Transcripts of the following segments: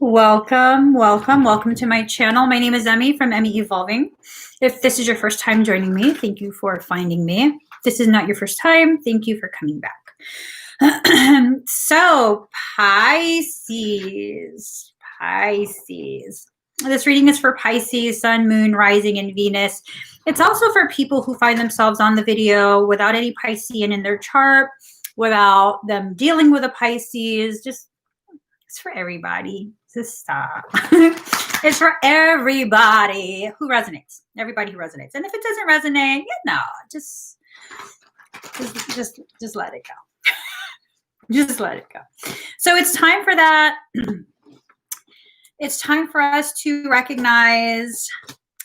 Welcome, welcome, welcome to my channel. My name is Emmie from Emmie Evolving. If this is your first time joining me, thank you for finding me. If this is not your first time, thank you for coming back. So, Pisces. This reading is for Pisces, Sun, Moon, Rising, and Venus. It's also for people who find themselves on the video without any Piscean in their chart, without them dealing with a Pisces. It's for everybody. Just stop. It's for everybody who resonates. Everybody who resonates. And if it doesn't resonate, just let it go. Just let it go. So it's time for that. It's time for us to recognize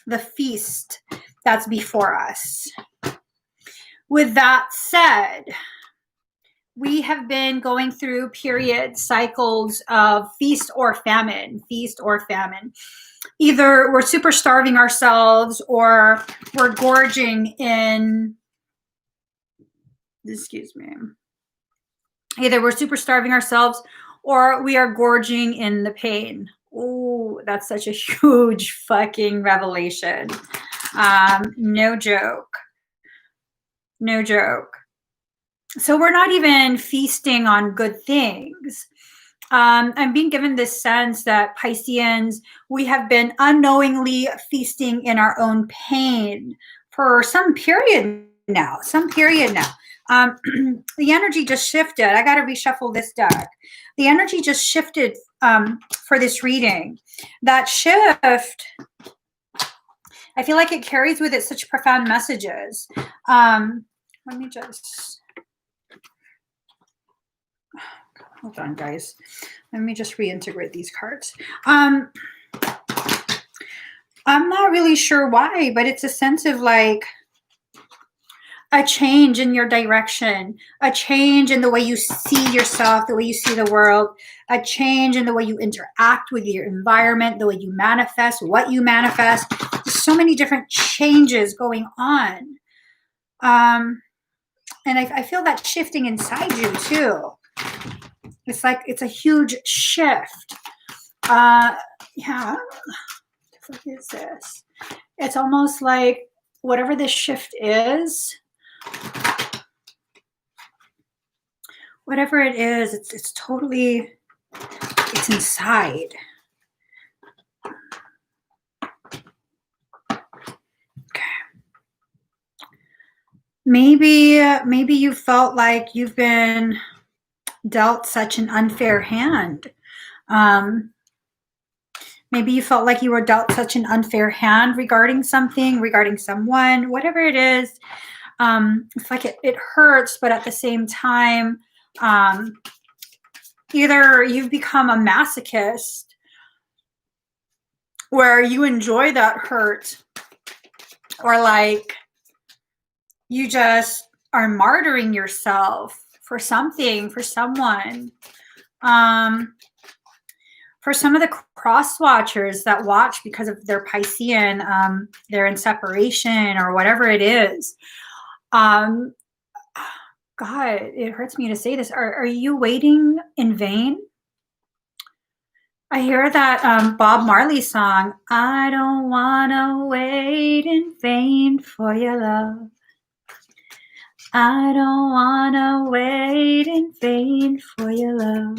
the feast that's before us. With that said, we have been going through period cycles of feast or famine. Either we're super starving ourselves or we're gorging in, Either we're super starving ourselves or we are gorging in the pain. Oh, that's such a huge fucking revelation. No joke. No joke. So we're not even feasting on good things. I'm being given this sense that Pisceans, we have been unknowingly feasting in our own pain for some period now. The energy just shifted. I got to reshuffle this deck. The energy just shifted for this reading. That shift, I feel like it carries with it such profound messages. Let me just... Hold on, guys. Let me just reintegrate these cards. I'm not really sure why, but it's a sense of like a change in your direction, a change in the way you see yourself, the way you see the world, a change in the way you interact with your environment, the way you manifest, what you manifest. There's so many different changes going on. And I feel that shifting inside you too. It's like it's a huge shift. Yeah. What the fuck is this? It's almost like whatever this shift is, whatever it is, it's totally, it's inside. Okay. Maybe you felt like you've been dealt such an unfair hand. Maybe you felt like you were dealt such an unfair hand regarding something, regarding someone, whatever it is. It's like it hurts, but at the same time, either you've become a masochist where you enjoy that hurt, or like you just are martyring yourself for something, for someone. For some of the cross watchers that watch because of their Piscean, they're in separation or whatever it is. God, it hurts me to say this. Are you waiting in vain? I hear that Bob Marley song, I don't want to wait in vain for your love. I don't want to wait in vain for your love.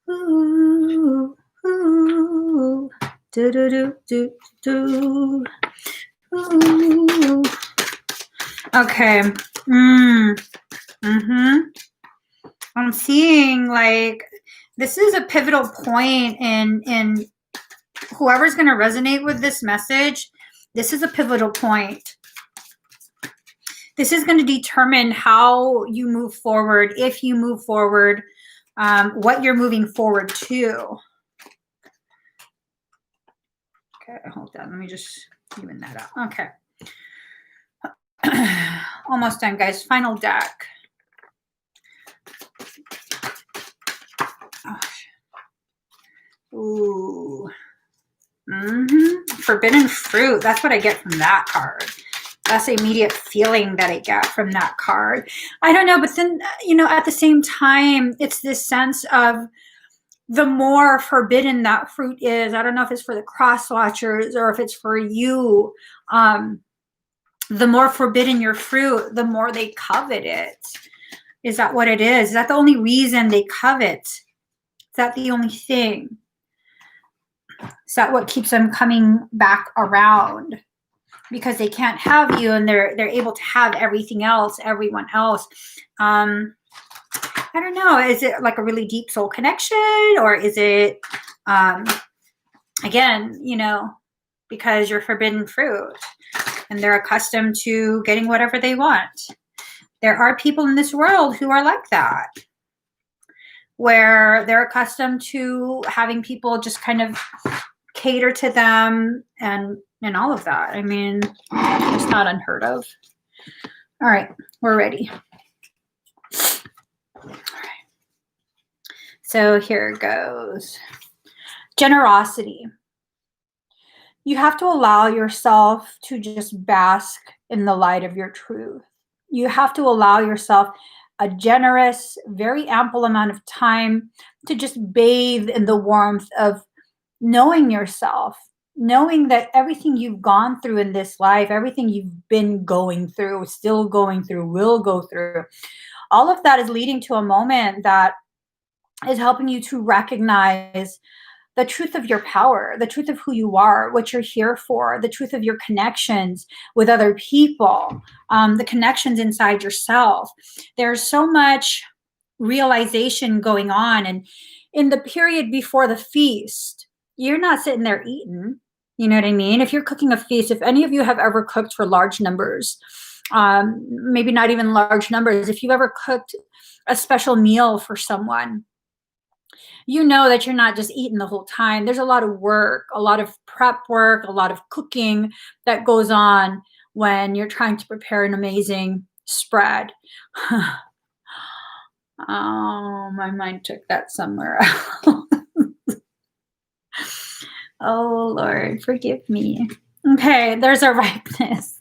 Ooh, ooh, do do do do do. Ooh. Okay. I'm seeing like this is a pivotal point in whoever's going to resonate with this message. This is a pivotal point. This is going to determine how you move forward, if you move forward, what you're moving forward to. Okay, hold on. Let me just even that out. Okay. Almost done, guys. Final deck. Oh. Ooh. Forbidden fruit. That's what I get from that card. That's the immediate feeling that I get from that card. I don't know, but then, at the same time, it's this sense of the more forbidden that fruit is. I don't know if it's for the cross watchers or if it's for you. The more forbidden your fruit, the more they covet it. Is that what it is? Is that the only reason they covet? Is that the only thing? Is that what keeps them coming back around? Because they can't have you, and they're able to have everything else, everyone else. I don't know. Is it like a really deep soul connection, or is it, again, you know, because you're forbidden fruit and they're accustomed to getting whatever they want? There are people in this world who are like that, where they're accustomed to having people just kind of cater to them and all of that. I mean, it's not unheard of. All right, we're ready. All right. So here it goes. Generosity. You have to allow yourself to just bask in the light of your truth. You have to allow yourself a generous, very ample amount of time to just bathe in the warmth of knowing yourself, knowing that everything you've gone through in this life, everything you've been going through, still going through, will go through, all of that is leading to a moment that is helping you to recognize the truth of your power, the truth of who you are, what you're here for, the truth of your connections with other people, the connections inside yourself. There's so much realization going on. And in the period before the feast, you're not sitting there eating. You know what I mean? If you're cooking a feast, if any of you have ever cooked for large numbers, maybe not even large numbers, if you've ever cooked a special meal for someone, you know that you're not just eating the whole time. There's a lot of work, a lot of prep work, a lot of cooking that goes on when you're trying to prepare an amazing spread. Oh, my mind took that somewhere else. Oh, Lord, forgive me. Okay, there's a ripeness.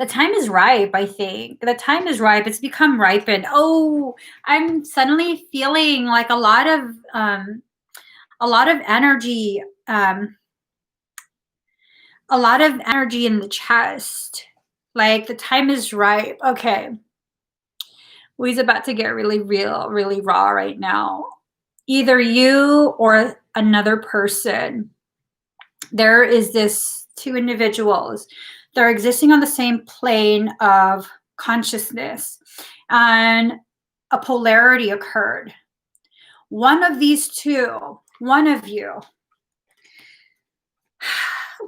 The time is ripe, I think. The time is ripe. It's become ripened. Oh, I'm suddenly feeling like a lot of energy, a lot of energy in the chest. Like the time is ripe. Okay. We's about to get really real, really raw right now. Either you or another person. There is this two individuals. They're existing on the same plane of consciousness, and a polarity occurred. One of these two, one of you,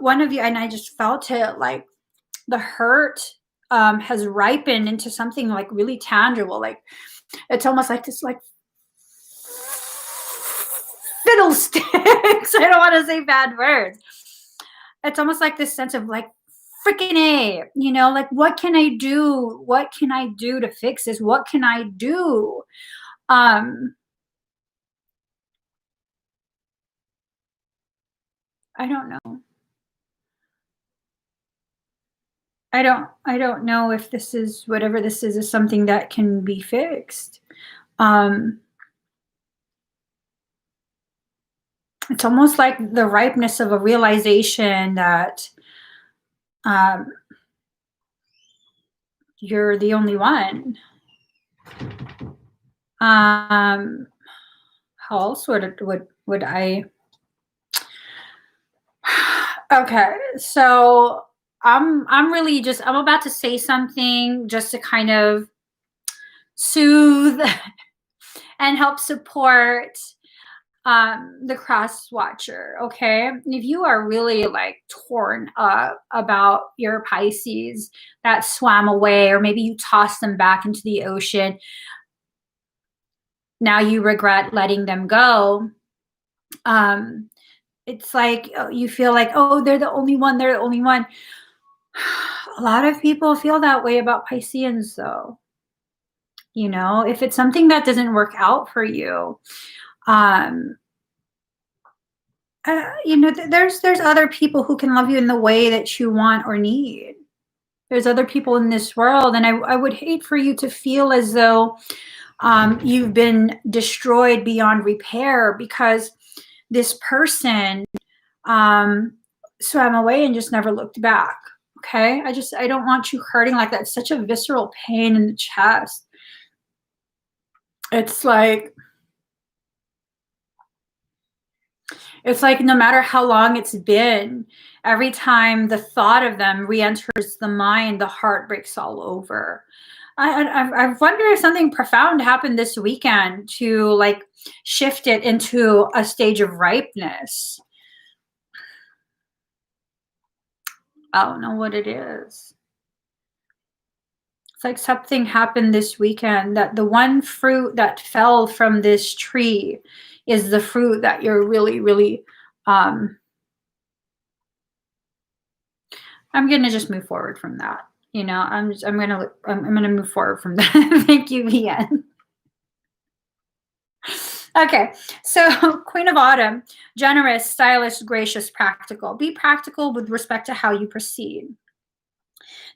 and I just felt it, like the hurt has ripened into something like really tangible. Like it's almost like this, like fiddlesticks. I don't want to say bad words. It's almost like this sense of like, freaking A, you know, like what can I do? What can I do to fix this? What can I do? I don't know. I don't know if this is, whatever this is something that can be fixed. It's almost like the ripeness of a realization that you're the only one. How else would I? Okay, so I'm really just, I'm about to say something just to kind of soothe and help support the cross watcher. Okay, if you are really like torn up about your Pisces that swam away, or maybe you tossed them back into the ocean, now you regret letting them go. It's like you feel like, oh, they're the only one, they're the only one. A lot of people feel that way about Pisceans, though. You know, if it's something that doesn't work out for you, you know, there's other people who can love you in the way that you want or need. There's other people in this world, and I would hate for you to feel as though You've been destroyed beyond repair because this person swam away and just never looked back. Okay. I don't want you hurting like that. It's such a visceral pain in the chest. It's like no matter how long it's been, every time the thought of them re-enters the mind, the heart breaks all over. I wonder if something profound happened this weekend to like shift it into a stage of ripeness. I don't know what it is. It's like something happened this weekend that the one fruit that fell from this tree is the fruit that you're really, really, I'm going to just move forward from that. You know, I'm going to move forward from that. Thank you, Ian. Okay, so Queen of Autumn, generous, stylish, gracious, practical. Be practical with respect to how you proceed.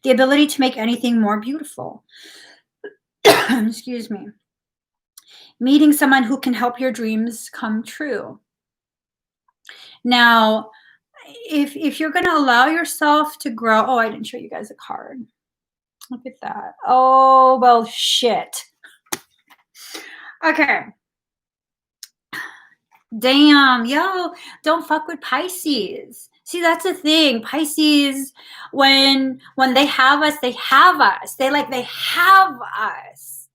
The ability to make anything more beautiful. Excuse me. Meeting someone who can help your dreams come true. Now, if you're going to allow yourself to grow, oh, I didn't show you guys a card. Look at that. Oh, well, shit. Okay. Damn, yo, don't fuck with Pisces. See, that's the thing. Pisces, when they have us, they have us. They have us.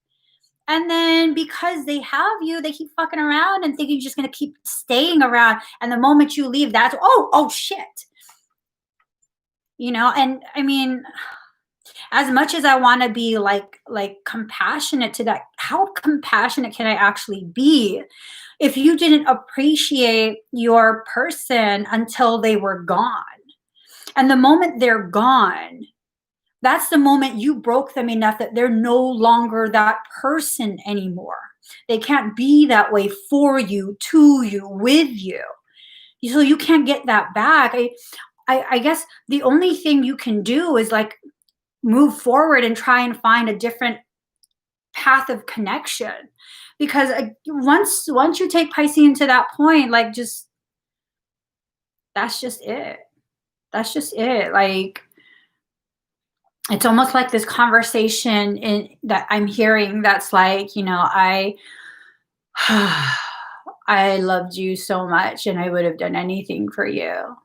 And then because they have you, they keep fucking around and think you're just going to keep staying around. And the moment you leave, that's, oh, shit. You know, and I mean, as much as I want to be like compassionate to that, how compassionate can I actually be if you didn't appreciate your person until they were gone? And the moment they're gone, that's the moment you broke them enough that they're no longer that person anymore. They can't be that way for you, to you, with you. So you can't get that back. I guess the only thing you can do is like move forward and try and find a different path of connection, because once you take Pisces to that point, like just that's just it. Like it's almost like this conversation that I'm hearing that's like, you know, I loved you so much and I would have done anything for you.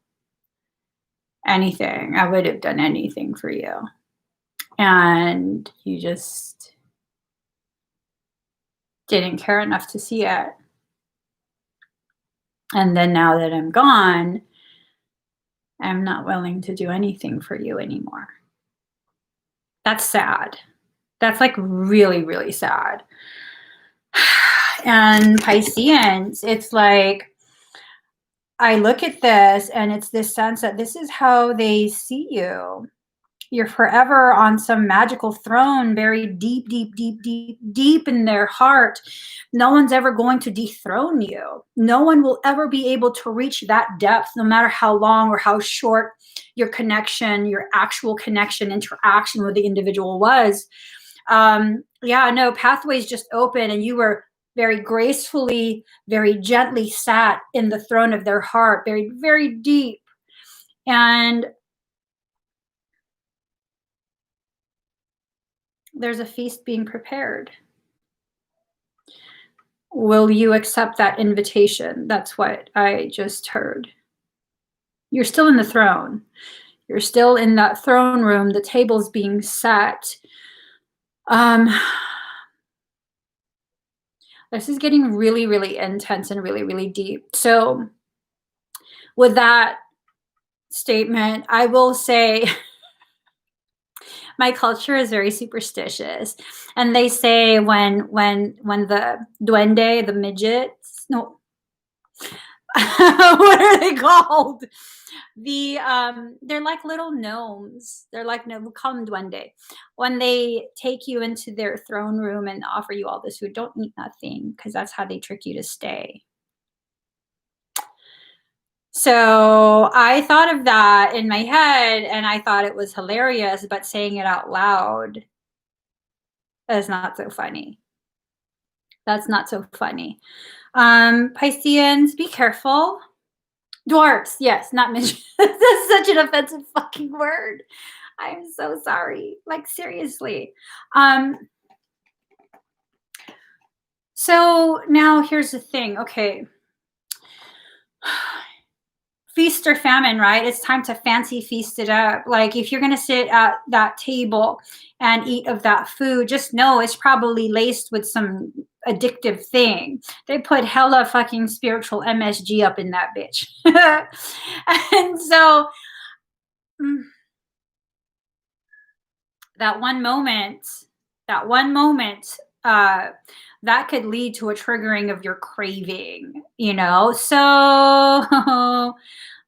Anything. I would have done anything for you. And you just didn't care enough to see it. And then now that I'm gone, I'm not willing to do anything for you anymore. That's sad. That's like really, really sad. And Pisceans, it's like, I look at this and it's this sense that this is how they see you. You're forever on some magical throne, buried deep, deep, deep, deep, deep in their heart. No one's ever going to dethrone you. No one will ever be able to reach that depth, no matter how long or how short your connection, your actual connection, interaction with the individual was. Yeah, no, pathways just open and you were very gracefully, very gently sat in the throne of their heart, buried very deep. And there's a feast being prepared. Will you accept that invitation? That's what I just heard. You're still in the throne. You're still in that throne room. The table's being set. This is getting really, really intense and really, really deep. So with that statement, I will say my culture is very superstitious. And they say when the duende, the midgets, no, what are they called? They're like little gnomes. They're like, no, we call them duende. When they take you into their throne room and offer you all this food, don't eat nothing, because that's how they trick you to stay. So I thought of that in my head and I thought it was hilarious, but saying it out loud is not so funny. That's not so funny. Pisceans, be careful. Dwarfs, yes, not midgets. That's such an offensive fucking word. I'm so sorry. Like, seriously. So now here's the thing. Okay. Feast or famine, right? It's time to fancy feast it up. Like, if you're going to sit at that table and eat of that food, just know it's probably laced with some addictive thing. They put hella fucking spiritual MSG up in that bitch. And so that one moment, that could lead to a triggering of your craving, you know? So, I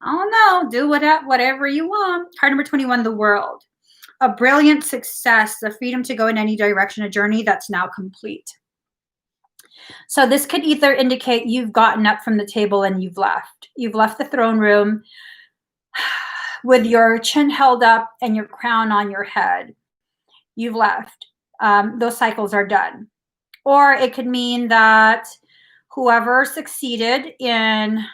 don't know, do whatever you want. Card number 21, the world. A brilliant success, the freedom to go in any direction, a journey that's now complete. So this could either indicate you've gotten up from the table and you've left. You've left the throne room with your chin held up and your crown on your head. You've left. Those cycles are done. Or it could mean that whoever succeeded in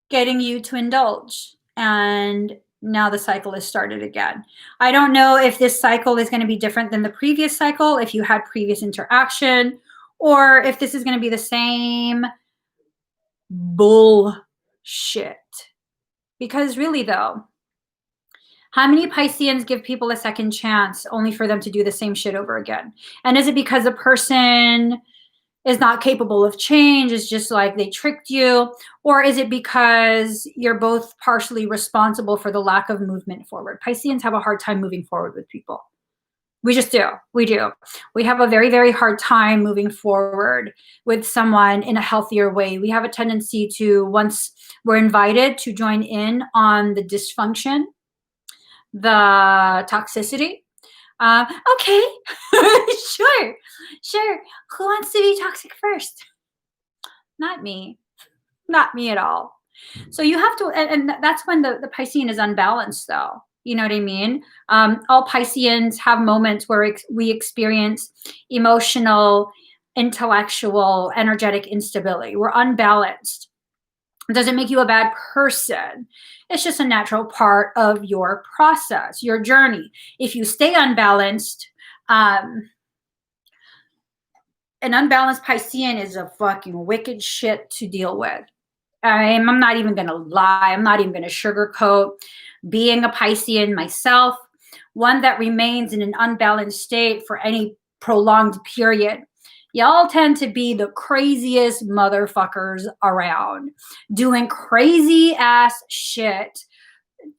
getting you to indulge, and now the cycle is started again. I don't know if this cycle is going to be different than the previous cycle, if you had previous interaction, or if this is going to be the same bullshit. Because really, though, how many Pisceans give people a second chance only for them to do the same shit over again? And is it because a person is not capable of change? It's just like they tricked you? Or is it because you're both partially responsible for the lack of movement forward? Pisceans have a hard time moving forward with people. We just do. We do. We have a very, very hard time moving forward with someone in a healthier way. We have a tendency to, once we're invited to join in on the dysfunction, the toxicity, okay, sure. Who wants to be toxic first? Not me at all. So you have to, and that's when the Piscean is unbalanced, though. You know what I mean? All Pisceans have moments where we experience emotional, intellectual, energetic instability. We're unbalanced. It doesn't make you a bad person. It's just a natural part of your process, your journey. If you stay unbalanced, an unbalanced Piscean is a fucking wicked shit to deal with. I'm not even going to lie. I'm not even going to sugarcoat being a Piscean myself, one that remains in an unbalanced state for any prolonged period. Y'all tend to be the craziest motherfuckers around, doing crazy ass shit.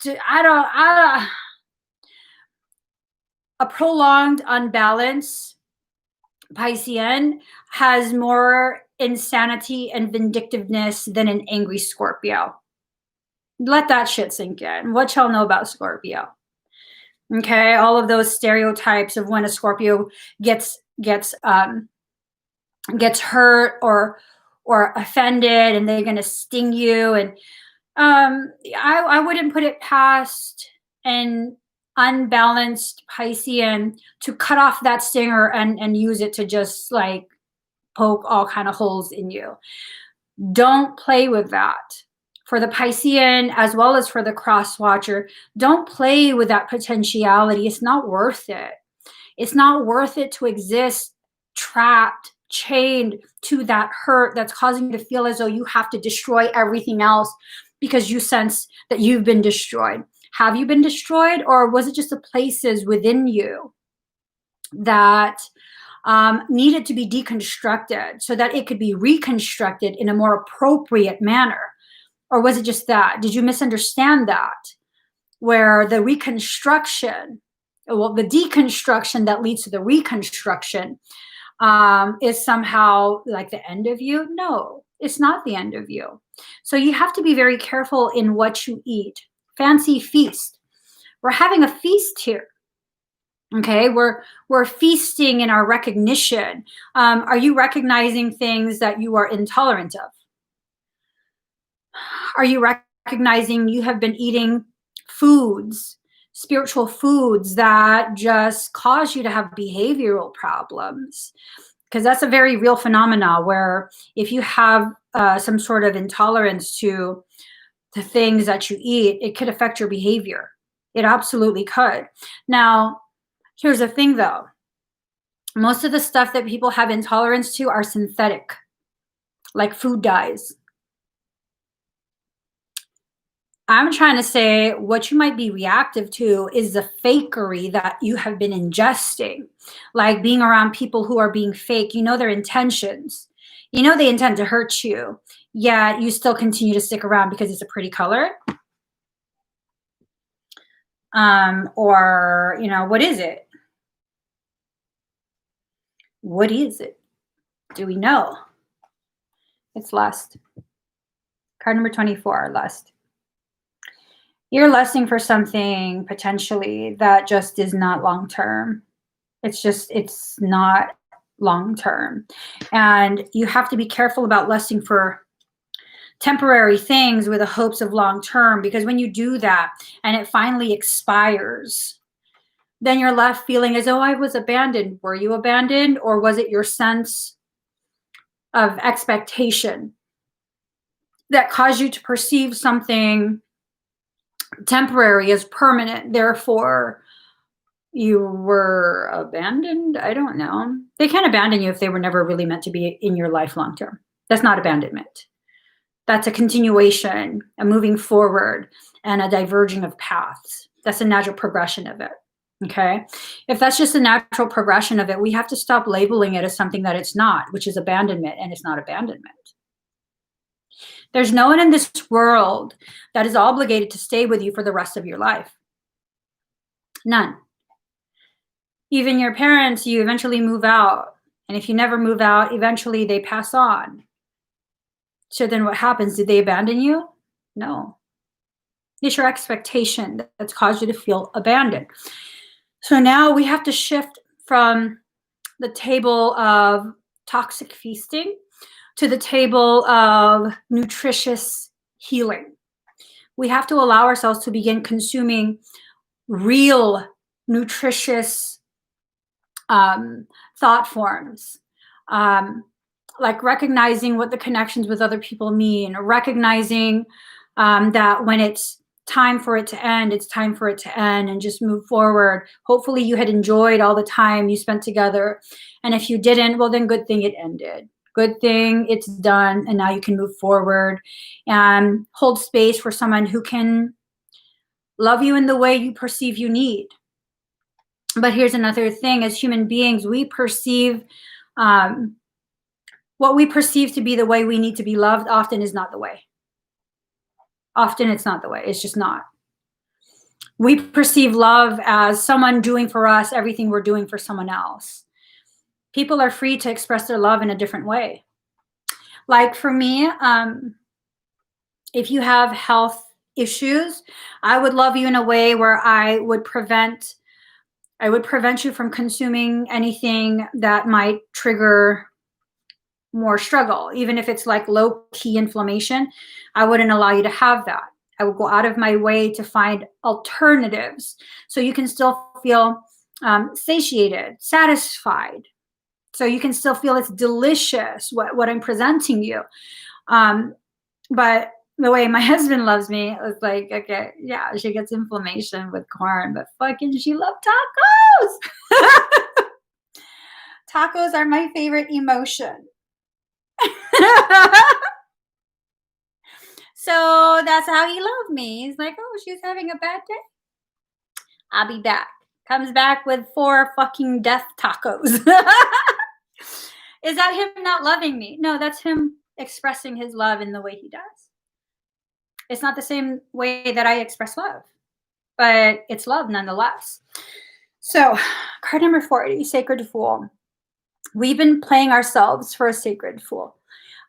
A prolonged unbalance Piscean has more insanity and vindictiveness than an angry Scorpio. Let that shit sink in. What y'all know about Scorpio? Okay, all of those stereotypes of when a Scorpio gets hurt or offended and they're gonna sting you, and I wouldn't put it past an unbalanced Piscean to cut off that stinger and use it to just like poke all kind of holes in you. Don't play with that. For the Piscean, as well as for the cross watcher, don't play with that potentiality. It's not worth it. It's not worth it to exist trapped, chained to that hurt that's causing you to feel as though you have to destroy everything else because you sense that you've been destroyed. Have you been destroyed, or was it just the places within you that needed to be deconstructed so that it could be reconstructed in a more appropriate manner? Or was it just that? Did you misunderstand that? Where the reconstruction, well, the deconstruction that leads to the reconstruction is somehow like the end of you? No, it's not the end of you. So you have to be very careful in what you eat. Fancy feast. We're having a feast here. Okay, we're feasting in our recognition. Are you recognizing things that you are intolerant of? Are you recognizing you have been eating foods, spiritual foods that just cause you to have behavioral problems. Because that's a very real phenomena where if you have some sort of intolerance to the things that you eat, it could affect your behavior. It absolutely could. Now, here's the thing though. Most of the stuff that people have intolerance to are synthetic, like food dyes. I'm trying to say what you might be reactive to is the fakery that you have been ingesting, like being around people who are being fake. You know their intentions. You know they intend to hurt you, yet you still continue to stick around because it's a pretty color. Or, you know, what is it? What is it? Do we know? It's lust. Card number 24, lust. You're lusting for something potentially that just is not long-term. It's not long-term. And you have to be careful about lusting for temporary things with the hopes of long-term, because when you do that and it finally expires, then you're left feeling as though I was abandoned. Were you abandoned, or was it your sense of expectation that caused you to perceive something temporary as permanent? Therefore, you were abandoned. I don't know. They can't abandon you if they were never really meant to be in your life long term. That's not abandonment. That's a continuation, a moving forward, and a diverging of paths. That's a natural progression of it. Okay. If that's just a natural progression of it, we have to stop labeling it as something that it's not, which is abandonment, and it's not abandonment. There's no one in this world that is obligated to stay with you for the rest of your life. None. Even your parents, you eventually move out. And if you never move out, eventually they pass on. So then what happens? Did they abandon you? No. It's your expectation that's caused you to feel abandoned. So now we have to shift from the table of toxic feasting to the table of nutritious healing. We have to allow ourselves to begin consuming real nutritious thought forms, like recognizing what the connections with other people mean, recognizing that when it's time for it to end, it's time for it to end, and just move forward. Hopefully you had enjoyed all the time you spent together. And if you didn't, well, then good thing it ended. Good thing it's done, and now you can move forward and hold space for someone who can love you in the way you perceive you need. But here's another thing. As human beings, we perceive what we perceive to be the way we need to be loved often is not the way. Often it's not the way. It's just not. We perceive love as someone doing for us everything we're doing for someone else. People are free to express their love in a different way. Like for me, if you have health issues, I would love you in a way where I would prevent you from consuming anything that might trigger more struggle. Even if it's like low-key inflammation, I wouldn't allow you to have that. I would go out of my way to find alternatives so you can still feel satiated, satisfied. So you can still feel it's delicious what I'm presenting you. But the way my husband loves me is like, okay, yeah, she gets inflammation with corn, but fucking she loves tacos. Tacos are my favorite emotion. So that's how he loved me. He's like, oh, she's having a bad day. I'll be back. Comes back with 4 fucking death tacos. Is that him not loving me? No, that's him expressing his love in the way he does. It's not the same way that I express love, but it's love nonetheless. So, card number 40, Sacred Fool. We've been playing ourselves for a sacred fool.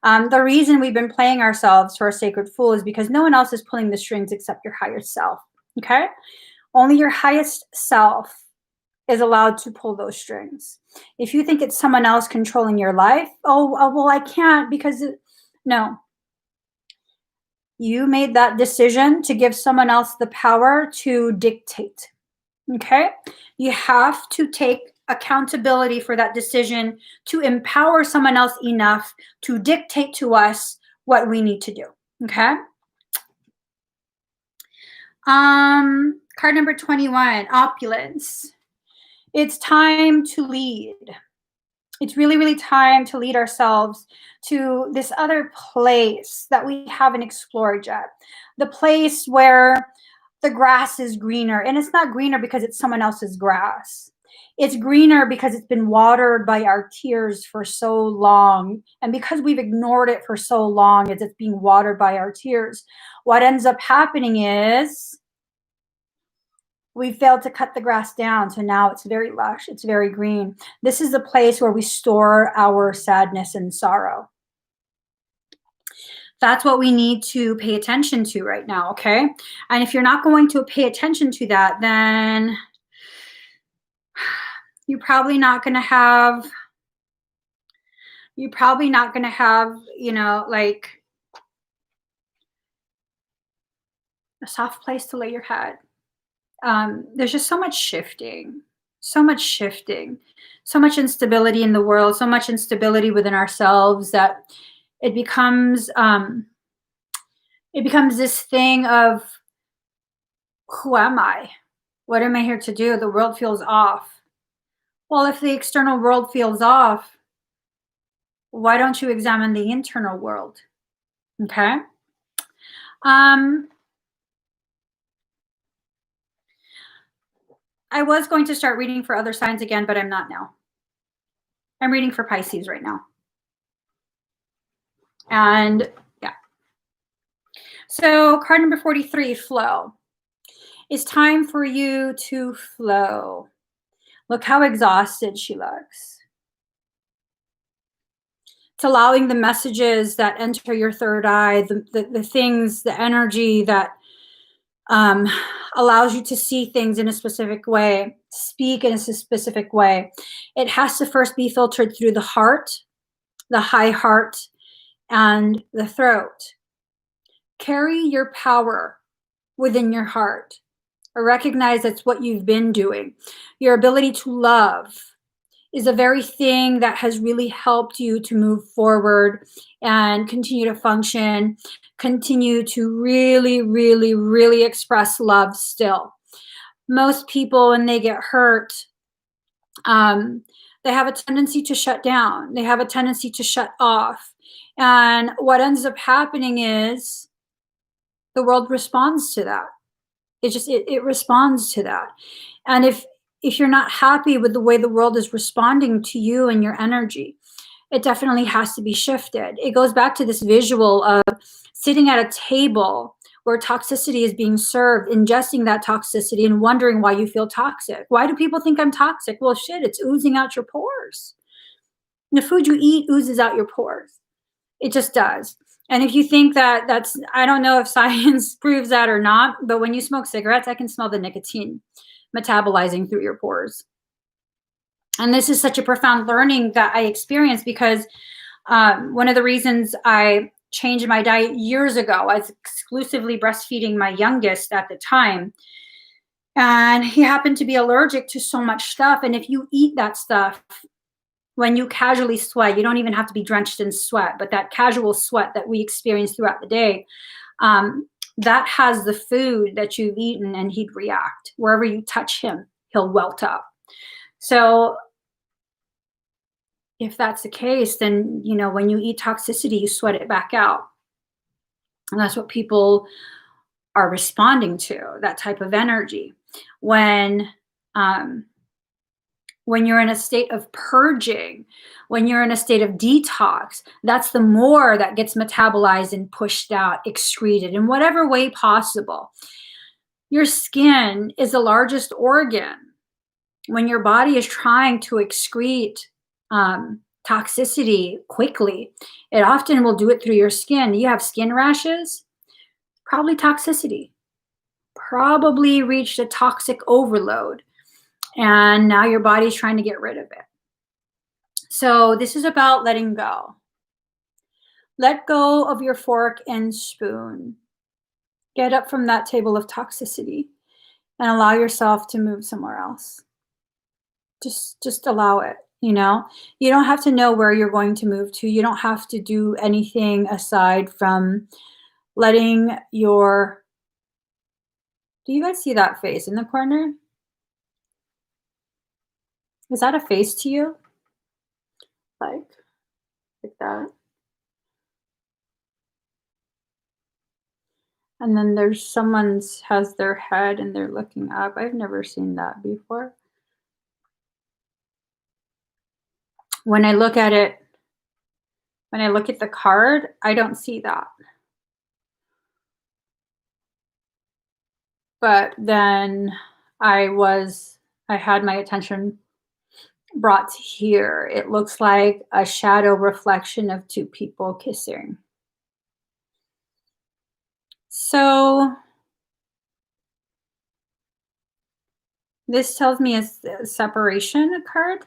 The reason we've been playing ourselves for a sacred fool is because no one else is pulling the strings except your higher self, okay? Only your highest self is allowed to pull those strings. If you think it's someone else controlling your life, oh well, I can't because, no. You made that decision to give someone else the power to dictate Okay? You have to take accountability for that decision to empower someone else enough to dictate to us what we need to do. Okay? Card number 21, opulence. It's time to lead. It's really, really time to lead ourselves to this other place that we haven't explored yet. The place where the grass is greener. And it's not greener because it's someone else's grass. It's greener because it's been watered by our tears for so long. And because we've ignored it for so long as it's being watered by our tears, what ends up happening is we failed to cut the grass down. So now it's very lush. It's very green. This is the place where we store our sadness and sorrow. That's what we need to pay attention to right now, okay? And if you're not going to pay attention to that, then you're probably not going to have, you know, like a soft place to lay your head. There's just so much shifting, so much instability in the world, so much instability within ourselves that it becomes this thing of, who am I? What am I here to do? The world feels off. Well, if the external world feels off, why don't you examine the internal world? Okay. I was going to start reading for other signs again, but I'm not now. I'm reading for Pisces right now. And yeah. So card number 43, flow. It's time for you to flow. Look how exhausted she looks. It's allowing the messages that enter your third eye, the things, the energy that allows you to see things in a specific way, speak in a specific way. It has to first be filtered through the heart, the high heart, and the throat. Carry your power within your heart. Recognize that's what you've been doing. Your ability to love is a very thing that has really helped you to move forward and continue to function, continue to really, really, really express love still. Most people, when they get hurt, they have a tendency to shut down. They have a tendency to shut off. And what ends up happening is the world responds to that. It responds to that. And if you're not happy with the way the world is responding to you and your energy, it definitely has to be shifted. It goes back to this visual of sitting at a table where toxicity is being served, ingesting that toxicity and wondering why you feel toxic. Why do people think I'm toxic? Well, shit, it's oozing out your pores. The food you eat oozes out your pores. It just does. And if you think that that's, I don't know if science proves that or not, but when you smoke cigarettes, I can smell the nicotine metabolizing through your pores. And this is such a profound learning that I experienced because one of the reasons I changed my diet years ago, I was exclusively breastfeeding my youngest at the time. And he happened to be allergic to so much stuff. And if you eat that stuff, when you casually sweat, you don't even have to be drenched in sweat, but that casual sweat that we experience throughout the day, that has the food that you've eaten, and he'd react. Wherever you touch him, he'll welt up. So if that's the case, then, you know, when you eat toxicity, you sweat it back out. And that's what people are responding to, that type of energy. When you're in a state of purging, when you're in a state of detox, that's the more that gets metabolized and pushed out, excreted in whatever way possible. Your skin is the largest organ. When your body is trying to excrete toxicity quickly, it often will do it through your skin. You have skin rashes, probably toxicity, probably reached a toxic overload. And now your body's trying to get rid of it. So this is about letting go. Let go of your fork and spoon. Get up from that table of toxicity and allow yourself to move somewhere else. Just allow it, you know? You don't have to know where you're going to move to. You don't have to do anything aside from letting your do you guys see that face in the corner? Is that a face to you? Like like that? And then there's someone's has their head and they're looking up. I've never seen that before. When I look at it, when I look at the card, I don't see that. But then I had my attention brought to here. It looks like a shadow reflection of two people kissing. So this tells me a separation card,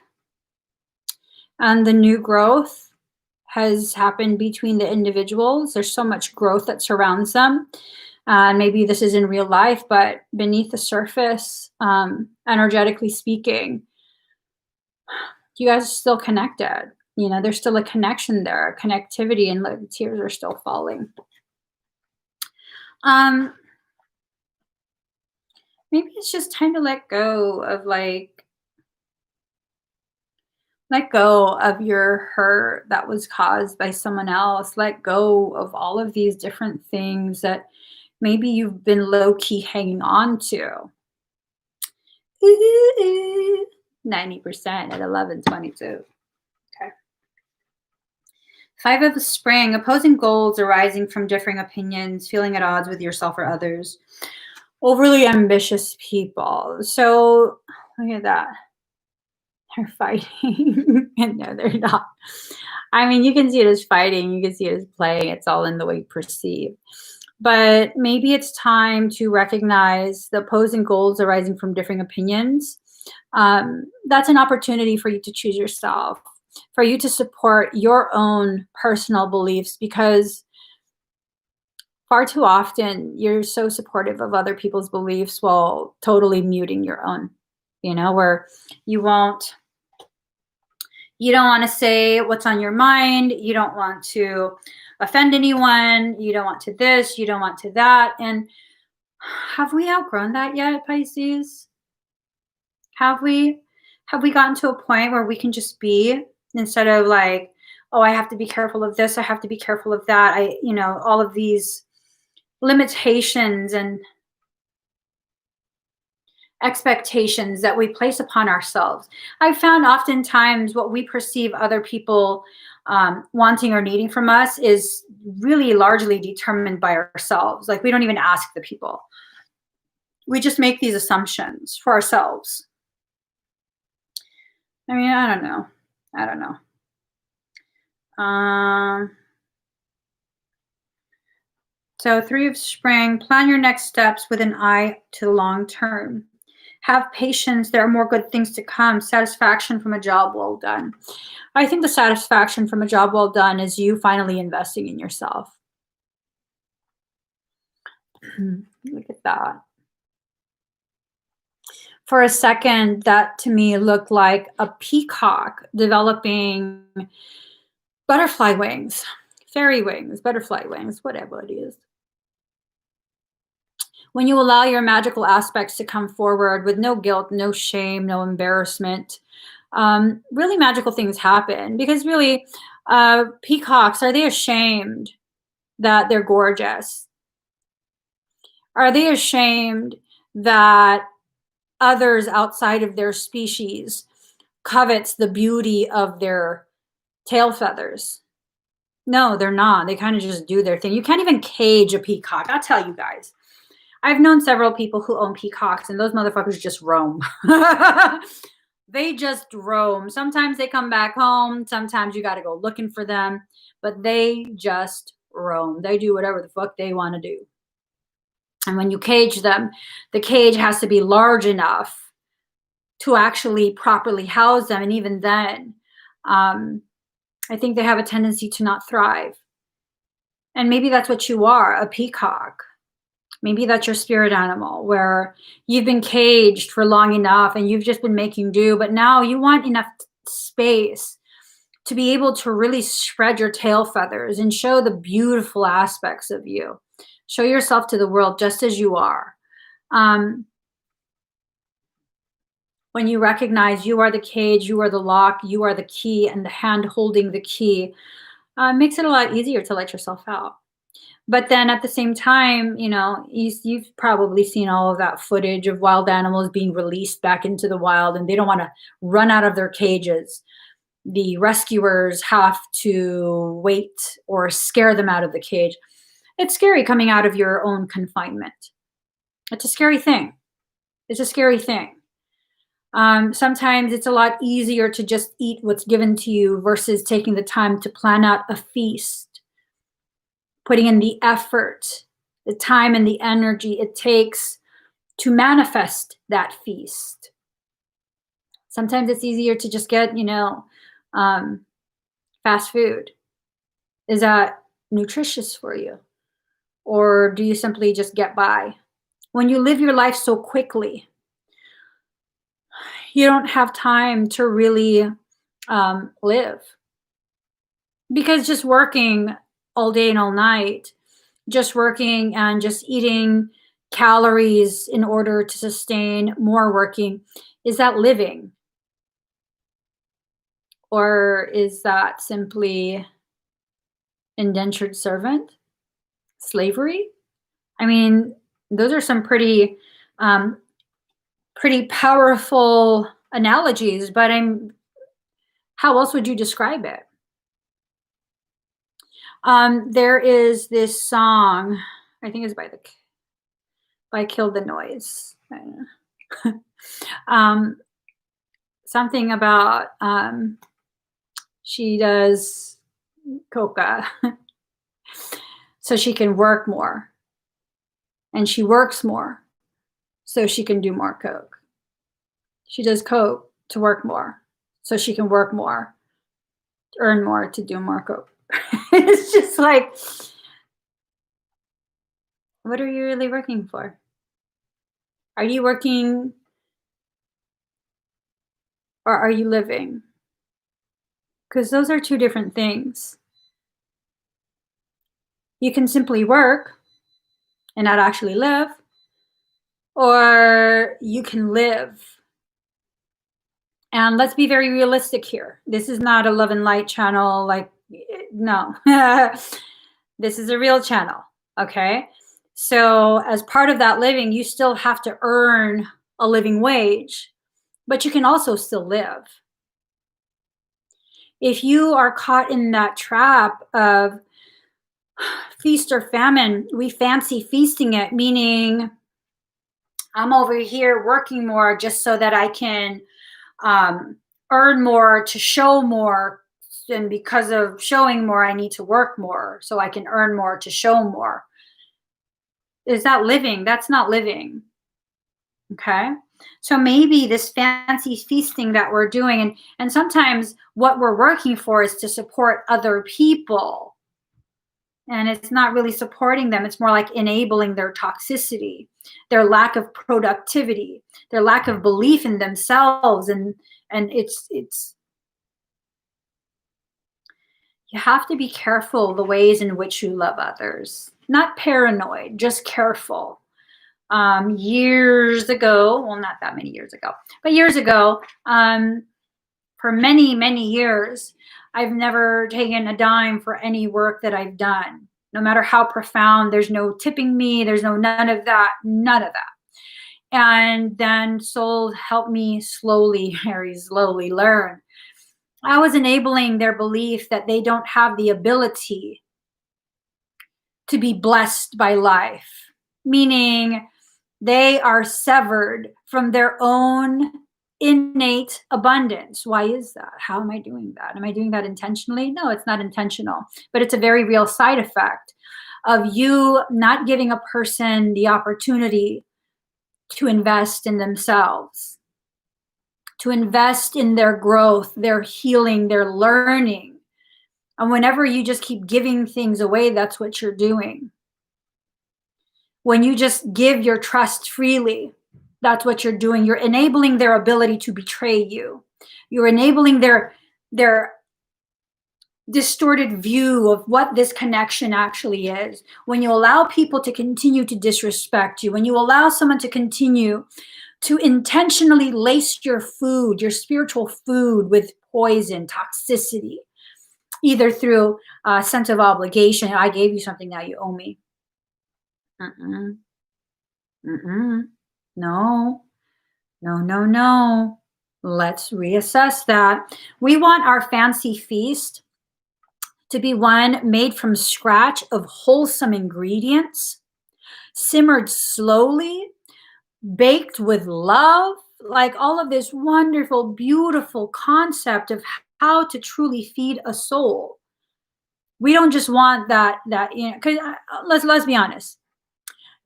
and the new growth has happened between the individuals. There's so much growth that surrounds them. Maybe this is in real life, but beneath the surface, energetically speaking, you guys are still connected. You know, there's still a connection there, a connectivity, and the tears are still falling. Maybe it's just time to let go of let go of your hurt that was caused by someone else. Let go of all of these different things that maybe you've been low key hanging on to. 90% at 11:22. Okay. Five of the Spring, opposing goals arising from differing opinions, feeling at odds with yourself or others. Overly ambitious people. So look at that. They're fighting. And no, they're not. I mean, you can see it as fighting, you can see it as playing. It's all in the way you perceive. But maybe it's time to recognize the opposing goals arising from differing opinions. That's an opportunity for you to choose yourself, for you to support your own personal beliefs, because far too often you're so supportive of other people's beliefs while totally muting your own, where you won't you don't want to say what's on your mind. You don't want to offend anyone. You don't want to this. You don't want to that. And have we outgrown that yet, Pisces? Have we? Have we gotten to a point where we can just be, instead of like, oh, I have to be careful of this. I have to be careful of that. All of these limitations and expectations that we place upon ourselves. I've found oftentimes what we perceive other people wanting or needing from us is really largely determined by ourselves. Like, we don't even ask the people. We just make these assumptions for ourselves. I mean, I don't know. So Three of Spring, plan your next steps with an eye to the long term. Have patience. There are more good things to come. Satisfaction from a job well done. I think the satisfaction from a job well done is you finally investing in yourself. Look at that. For a second, that to me looked like a peacock developing butterfly wings, fairy wings, butterfly wings, whatever it is. When you allow your magical aspects to come forward with no guilt, no shame, no embarrassment, really magical things happen. Because really, peacocks, are they ashamed that they're gorgeous? Are they ashamed that others outside of their species covets the beauty of their tail feathers? No, they're not. They kind of just do their thing. You can't even cage a peacock. I'll tell you guys. I've known several people who own peacocks, and those motherfuckers just roam. They just roam. Sometimes they come back home. Sometimes you got to go looking for them. But they just roam. They do whatever the fuck they want to do. And when you cage them, the cage has to be large enough to actually properly house them. And even then, I think they have a tendency to not thrive. And maybe that's what you are, a peacock. Maybe that's your spirit animal, where you've been caged for long enough and you've just been making do, but now you want enough space to be able to really spread your tail feathers and show the beautiful aspects of you. Show yourself to the world just as you are. When you recognize you are the cage, you are the lock, you are the key, and the hand holding the key, makes it a lot easier to let yourself out. But then at the same time, you've probably seen all of that footage of wild animals being released back into the wild, and they don't want to run out of their cages. The rescuers have to wait or scare them out of the cage. It's scary coming out of your own confinement. It's a scary thing. It's a scary thing. Sometimes it's a lot easier to just eat what's given to you versus taking the time to plan out a feast, putting in the effort, the time and the energy it takes to manifest that feast. Sometimes it's easier to just get, fast food. Is that nutritious for you? Or do you simply just get by? When you live your life so quickly, you don't have time to really live. Because just working all day and all night, just working and just eating calories in order to sustain more working, is that living? Or is that simply indentured servant? Slavery? I mean, those are some pretty powerful analogies, but how else would you describe it? There is this song, I think it's by Kill the Noise. Something about she does coca so she can work more, and she works more so she can do more coke. She does coke to work more so she can work more, earn more to do more coke. It's just like, what are you really working for? Are you working, or are you living? Because those are two different things. You can simply work and not actually live, or you can live. And let's be very realistic here. This is not a love and light channel. No. This is a real channel. Okay. So as part of that living, you still have to earn a living wage, but you can also still live. If you are caught in that trap of feast or famine, we fancy feasting it, meaning I'm over here working more just so that I can earn more to show more. And because of showing more, I need to work more so I can earn more to show more. Is that living? That's not living. Okay. So maybe this fancy feasting that we're doing, and sometimes what we're working for is to support other people. And it's not really supporting them. It's more like enabling their toxicity, their lack of productivity, their lack of belief in themselves. And it's you have to be careful the ways in which you love others. Not paranoid, just careful. Years ago, well, not that many years ago, but years ago, for many, many years, I've never taken a dime for any work that I've done, no matter how profound. There's no tipping me. There's none of that. And then soul helped me slowly, very slowly learn. I was enabling their belief that they don't have the ability to be blessed by life, meaning they are severed from their own innate abundance. Why is that? How am I doing that? Am I doing that intentionally? No, it's not intentional, but it's a very real side effect of you not giving a person the opportunity to invest in themselves, to invest in their growth, their healing, their learning. And whenever you just keep giving things away, that's what you're doing. When you just give your trust freely, that's what you're doing. You're enabling their ability to betray you. You're enabling their distorted view of what this connection actually is. When you allow people to continue to disrespect you, when you allow someone to continue to intentionally lace your food, your spiritual food, with poison, toxicity, either through a sense of obligation. I gave you something, now you owe me. Mm-mm. Mm-mm. No, no, no, no. Let's reassess that. We want our fancy feast to be one made from scratch of wholesome ingredients, simmered slowly, baked with love, like all of this wonderful, beautiful concept of how to truly feed a soul. We don't just want that, because let's be honest.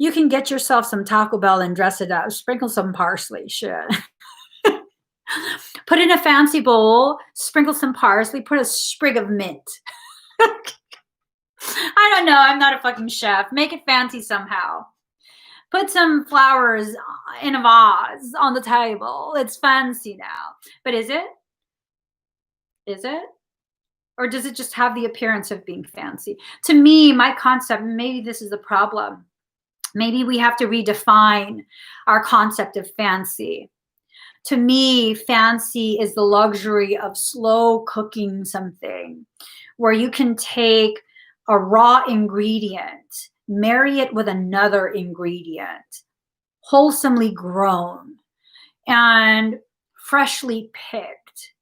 You can get yourself some Taco Bell and dress it up, sprinkle some parsley, shit. Put in a fancy bowl, sprinkle some parsley, put a sprig of mint. I don't know, I'm not a fucking chef. Make it fancy somehow. Put some flowers in a vase on the table. It's fancy now. But is it? Is it? Or does it just have the appearance of being fancy? To me, my concept, maybe this is the problem. Maybe we have to redefine our concept of fancy. To me, fancy is the luxury of slow cooking something, where you can take a raw ingredient, marry it with another ingredient, wholesomely grown and freshly picked,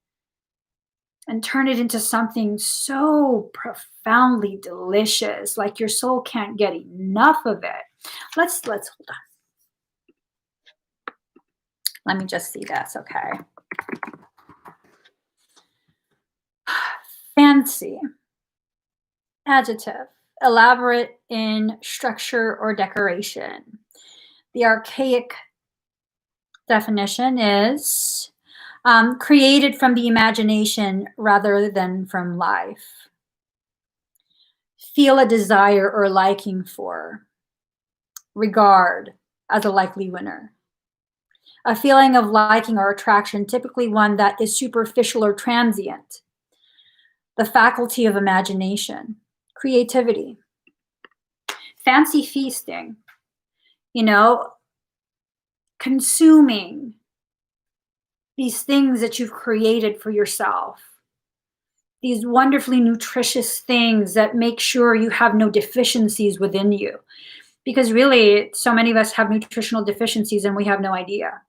and turn it into something so profoundly delicious, like your soul can't get enough of it. Let's hold on. Let me just see this, okay? Fancy. Adjective. Elaborate in structure or decoration. The archaic definition is created from the imagination rather than from life. Feel a desire or liking for. Regard as a likely winner. A feeling of liking or attraction, typically one that is superficial or transient. The faculty of imagination. Creativity. Fancy feasting. Consuming these things that you've created for yourself. These wonderfully nutritious things that make sure you have no deficiencies within you. Because really, so many of us have nutritional deficiencies and we have no idea.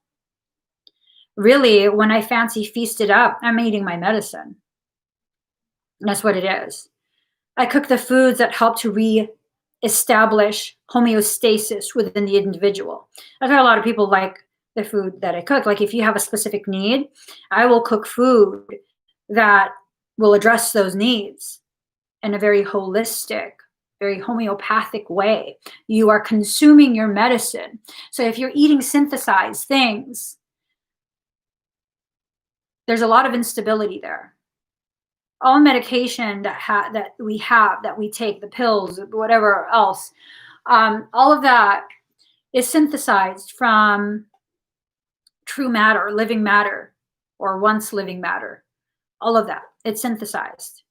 Really, when I fancy feast it up, I'm eating my medicine. That's what it is. I cook the foods that help to re-establish homeostasis within the individual. That's why a lot of people like the food that I cook. Like if you have a specific need, I will cook food that will address those needs in a very holistic, very homeopathic way. You are consuming your medicine. So if you're eating synthesized things, there's a lot of instability there. All medication that we take, the pills, whatever else, all of that is synthesized from true matter, living matter, or once living matter. All of that, it's synthesized.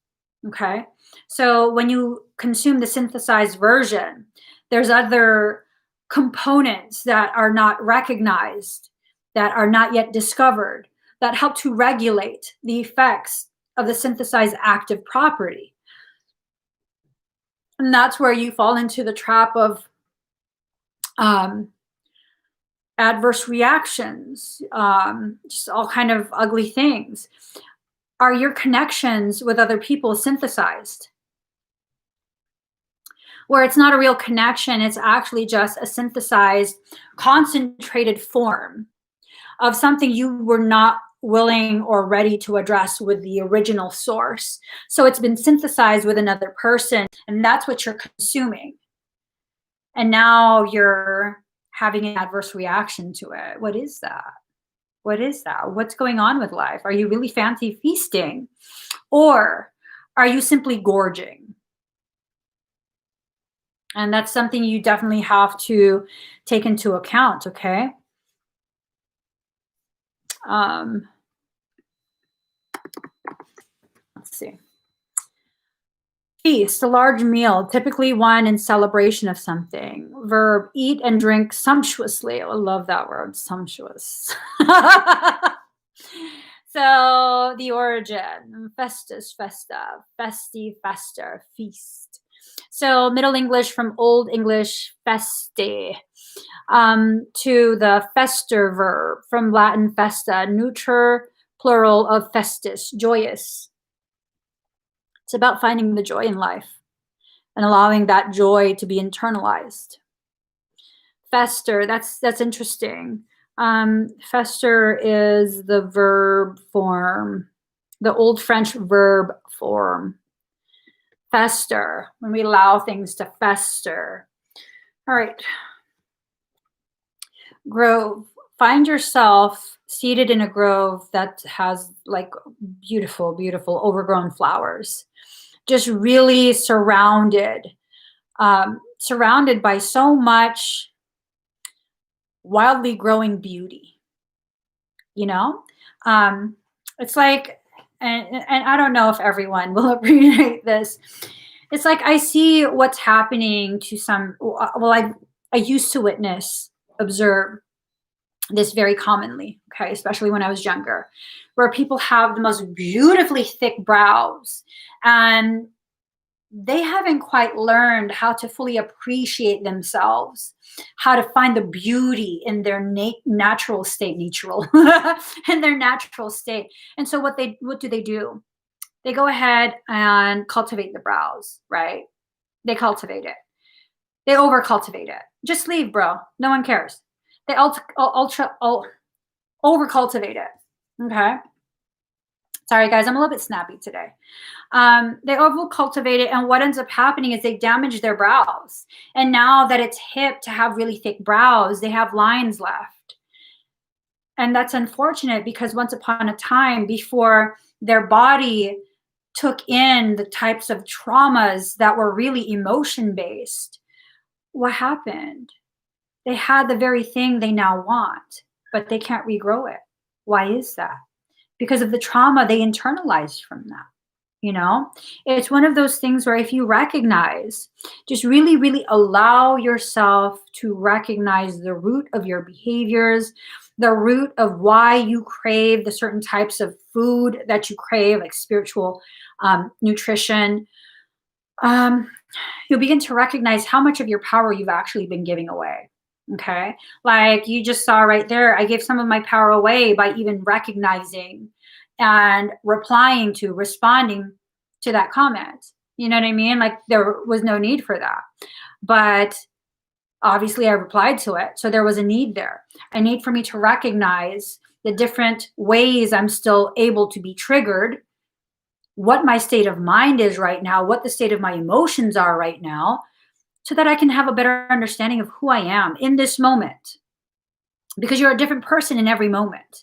Okay? So when you consume the synthesized version, there's other components that are not recognized, that are not yet discovered, that help to regulate the effects of the synthesized active property. And that's where you fall into the trap of adverse reactions, just all kind of ugly things. Are your connections with other people synthesized? Where it's not a real connection, it's actually just a synthesized, concentrated form of something you were not willing or ready to address with the original source. So it's been synthesized with another person, and that's what you're consuming. And now you're having an adverse reaction to it. What is that? What is that? What's going on with life? Are you really fancy feasting? Or are you simply gorging? And that's something you definitely have to take into account, okay? Let's see. Feast, a large meal, typically one in celebration of something. Verb, eat and drink sumptuously. I love that word, sumptuous. So the origin, festus, festa, festi, fester, feast. So Middle English from Old English feste, to the fester verb from Latin festa, neuter plural of festus, joyous. It's about finding the joy in life and allowing that joy to be internalized. Fester, that's interesting. Fester is the verb form, the Old French verb form. Fester, when we allow things to fester. All right. Grove, find yourself seated in a grove that has like beautiful, beautiful overgrown flowers. Just really surrounded by so much wildly growing beauty, you know? It's like, and I don't know if everyone will appreciate this. It's like I see what's happening to some, well, I used to observe this very commonly, okay, especially when I was younger, where people have the most beautifully thick brows and they haven't quite learned how to fully appreciate themselves, how to find the beauty in their natural state, in their natural state. And so what do they do? They go ahead and cultivate the brows, right? They cultivate it. They over cultivate it. Just leave, bro. No one cares. They over cultivate it. Okay. Sorry, guys. I'm a little bit snappy today. They over cultivate it, and what ends up happening is they damage their brows. And now that it's hip to have really thick brows, they have lines left. And that's unfortunate because once upon a time, before their body took in the types of traumas that were really emotion-based, what happened? They had the very thing they now want, but they can't regrow it. Why is that? Because of the trauma they internalized from that. You know, it's one of those things where if you recognize, just really, really allow yourself to recognize the root of your behaviors, the root of why you crave the certain types of food that you crave, like spiritual nutrition. You'll begin to recognize how much of your power you've actually been giving away. Okay. Like you just saw right there, I gave some of my power away by even recognizing and responding to that comment. You know what I mean? Like there was no need for that. But obviously I replied to it. So there was a need there. A need for me to recognize the different ways I'm still able to be triggered, what my state of mind is right now, what the state of my emotions are right now, so that I can have a better understanding of who I am in this moment. Because you're a different person in every moment.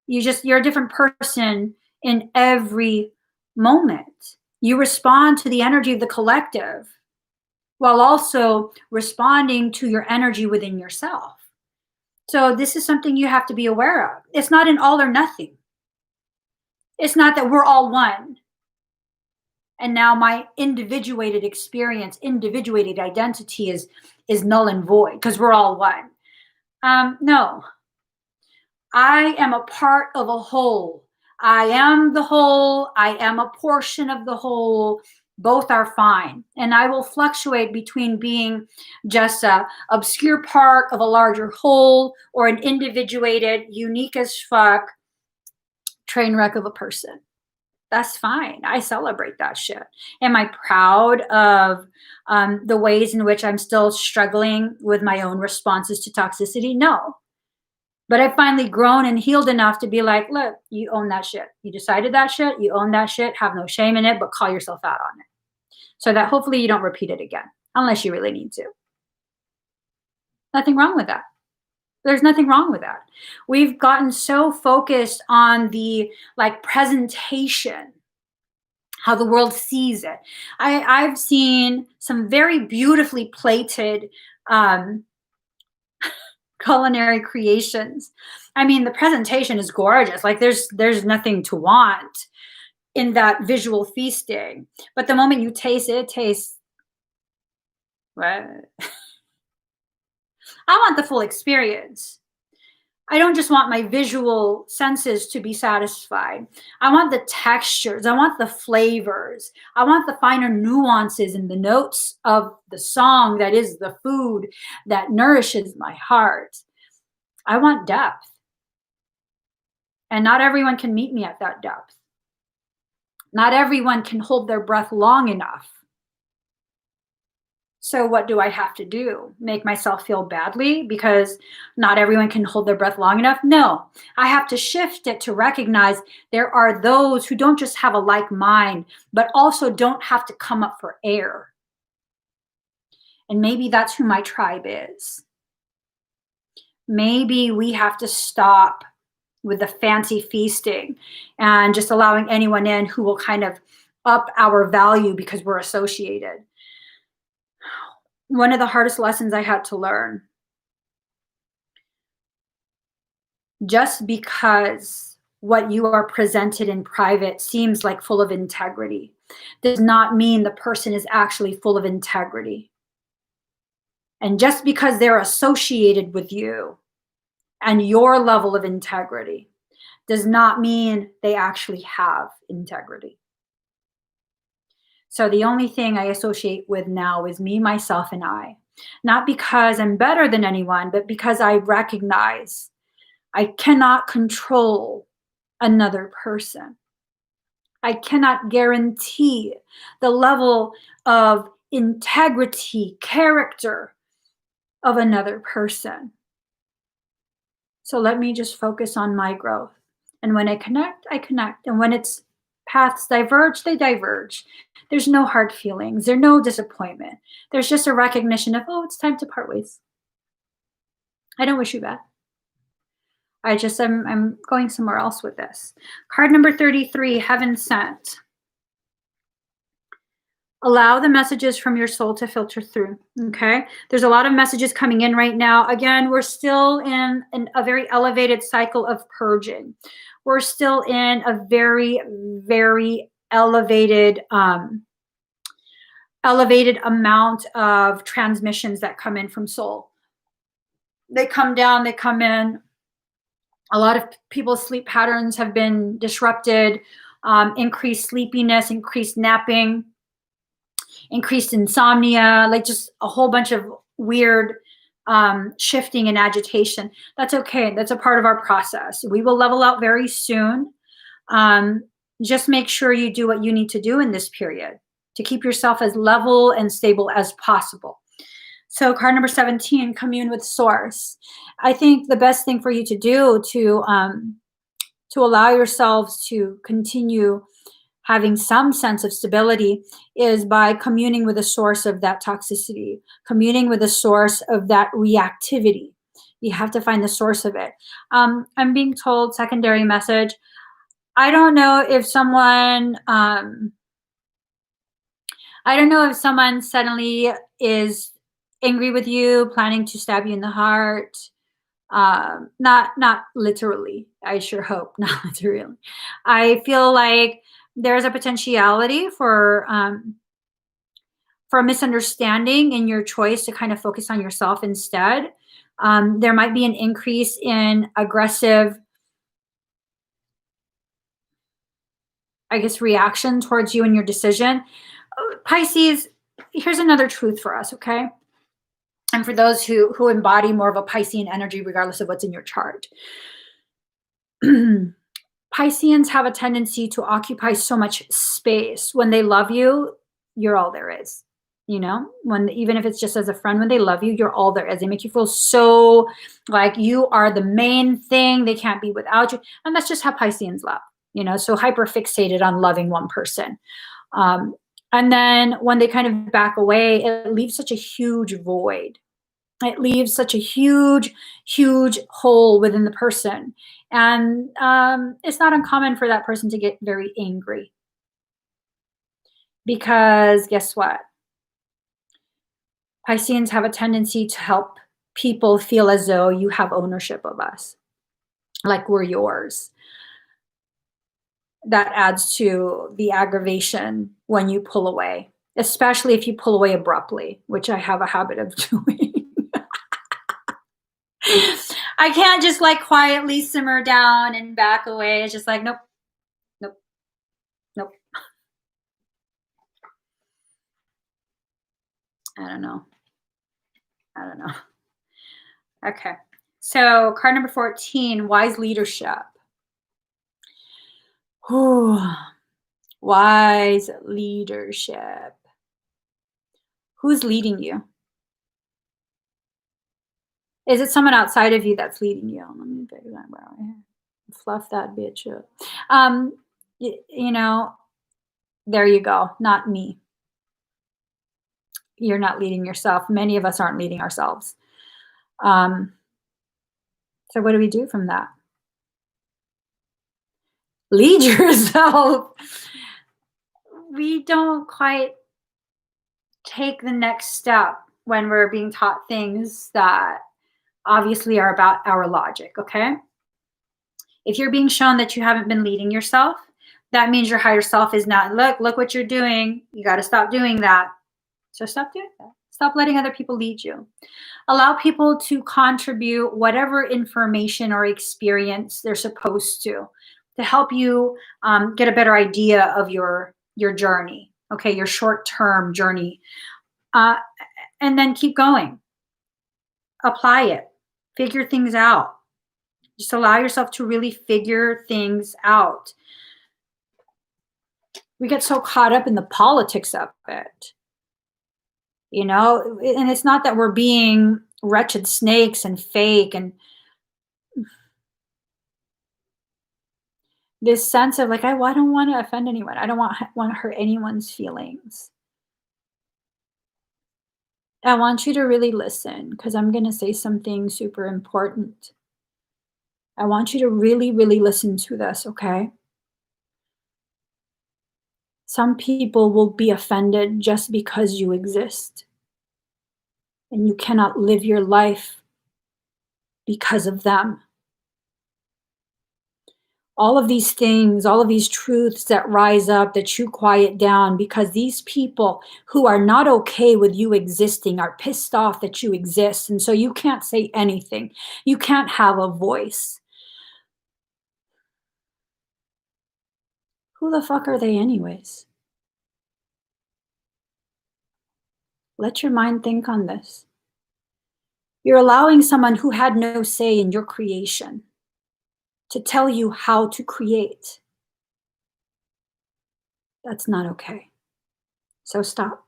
You're a different person in every moment. You respond to the energy of the collective while also responding to your energy within yourself. So this is something you have to be aware of. It's not an all or nothing. It's not that we're all one. And now my individuated experience, individuated identity is null and void because we're all one. No, I am a part of a whole. I am the whole. I am a portion of the whole. Both are fine. And I will fluctuate between being just a obscure part of a larger whole or an individuated, unique as fuck train wreck of a person. That's fine. I celebrate that shit. Am I proud of the ways in which I'm still struggling with my own responses to toxicity? No. But I've finally grown and healed enough to be like, look, you own that shit. You decided that shit. You own that shit. Have no shame in it, but call yourself out on it. So that hopefully you don't repeat it again, unless you really need to. Nothing wrong with that. There's nothing wrong with that. We've gotten so focused on the like presentation how the world sees it. I've seen some very beautifully plated um, culinary creations. I mean, the presentation is gorgeous. Like there's nothing to want in that visual feasting. But the moment you taste it, it tastes what? I want the full experience. I don't just want my visual senses to be satisfied. I want the textures. I want the flavors. I want the finer nuances in the notes of the song that is the food that nourishes my heart. I want depth. And not everyone can meet me at that depth. Not everyone can hold their breath long enough. So what do I have to do? Make myself feel badly because not everyone can hold their breath long enough? No, I have to shift it to recognize there are those who don't just have a like mind, but also don't have to come up for air. And maybe that's who my tribe is. Maybe we have to stop with the fancy feasting and just allowing anyone in who will kind of up our value because we're associated. One of the hardest lessons I had to learn. Just because what you are presented in private seems like full of integrity does not mean the person is actually full of integrity. And just because they're associated with you and your level of integrity does not mean they actually have integrity. So the only thing I associate with now is me, myself, and I. Not because I'm better than anyone, but because I recognize I cannot control another person. I cannot guarantee the level of integrity, character of another person. So let me just focus on my growth. And when I connect, I connect. And when it's paths diverge, they diverge. There's no hard feelings. There's no disappointment. There's just a recognition of, oh, it's time to part ways. I don't wish you bad. I'm going somewhere else with this. Card number 33, Heaven Sent. Allow the messages from your soul to filter through, okay? There's a lot of messages coming in right now. Again, we're still in a very elevated cycle of purging. We're still in a very, very elevated amount of transmissions that come in from soul. They come down, they come in. A lot of people's sleep patterns have been disrupted, increased sleepiness, increased napping, increased insomnia, like just a whole bunch of weird shifting and agitation. That's okay. That's a part of our process. We will level out very soon. Just make sure you do what you need to do in this period to keep yourself as level and stable as possible. So card number 17, commune with source. I think the best thing for you to do to allow yourselves to continue having some sense of stability is by communing with the source of that toxicity, communing with the source of that reactivity. You have to find the source of it. I'm being told, secondary message, I don't know if someone suddenly is angry with you, planning to stab you in the heart. Not literally. I sure hope not literally. I feel like there's a potentiality for a misunderstanding in your choice to kind of focus on yourself instead. There might be an increase in aggressive, I guess, reaction towards you and your decision. Pisces, here's another truth for us, okay? And for those who embody more of a Piscean energy, regardless of what's in your chart. Pisceans have a tendency to occupy so much space. When they love you, you're all there is. You know, even if it's just as a friend, when they love you, you're all there is. They make you feel so like you are the main thing. They can't be without you. And that's just how Pisceans love, you know, so hyper fixated on loving one person. And then when they kind of back away, it leaves such a huge void. It leaves such a huge, huge hole within the person. And it's not uncommon for that person to get very angry. Because guess what? Pisceans have a tendency to help people feel as though you have ownership of us, like we're yours. That adds to the aggravation when you pull away, especially if you pull away abruptly, which I have a habit of doing. I can't just like quietly simmer down and back away. It's just like, nope, nope, nope. I don't know. I don't know. Okay. So, card number 14, wise leadership. Whew. Wise leadership. Who's leading you? Is it someone outside of you that's leading you? Let me figure that out. Fluff that bitch up. You know, there you go. Not me. You're not leading yourself. Many of us aren't leading ourselves. So what do we do from that? Lead yourself. We don't quite take the next step when we're being taught things that obviously are about our logic, okay? If you're being shown that you haven't been leading yourself, that means your higher self is not, look what you're doing. You got to stop doing that. So stop doing that. Stop letting other people lead you. Allow people to contribute whatever information or experience they're supposed to help you get a better idea of your journey, okay, your short-term journey. And then keep going. Apply it. Figure things out. Just allow yourself to really figure things out. We get so caught up in the politics of it, you know, and it's not that we're being wretched snakes and fake and this sense of like, I don't want to offend anyone. I don't want to hurt anyone's feelings. I want you to really listen because I'm going to say something super important. I want you to really, really listen to this, okay? Some people will be offended just because you exist. And you cannot live your life because of them. All of these things, all of these truths that rise up, that you quiet down because these people who are not okay with you existing are pissed off that you exist. And so you can't say anything. You can't have a voice. Who the fuck are they anyways? Let your mind think on this. You're allowing someone who had no say in your creation to tell you how to create. That's not okay. So stop.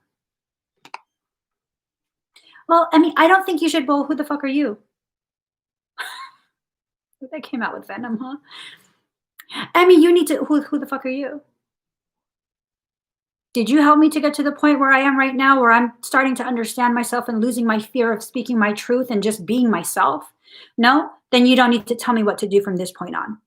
Well, I mean, I don't think you should. Well, who the fuck are you? They came out with venom, huh? I mean, you need to. Who the fuck are you? Did you help me to get to the point where I am right now, where I'm starting to understand myself and losing my fear of speaking my truth and just being myself? No? Then you don't need to tell me what to do from this point on.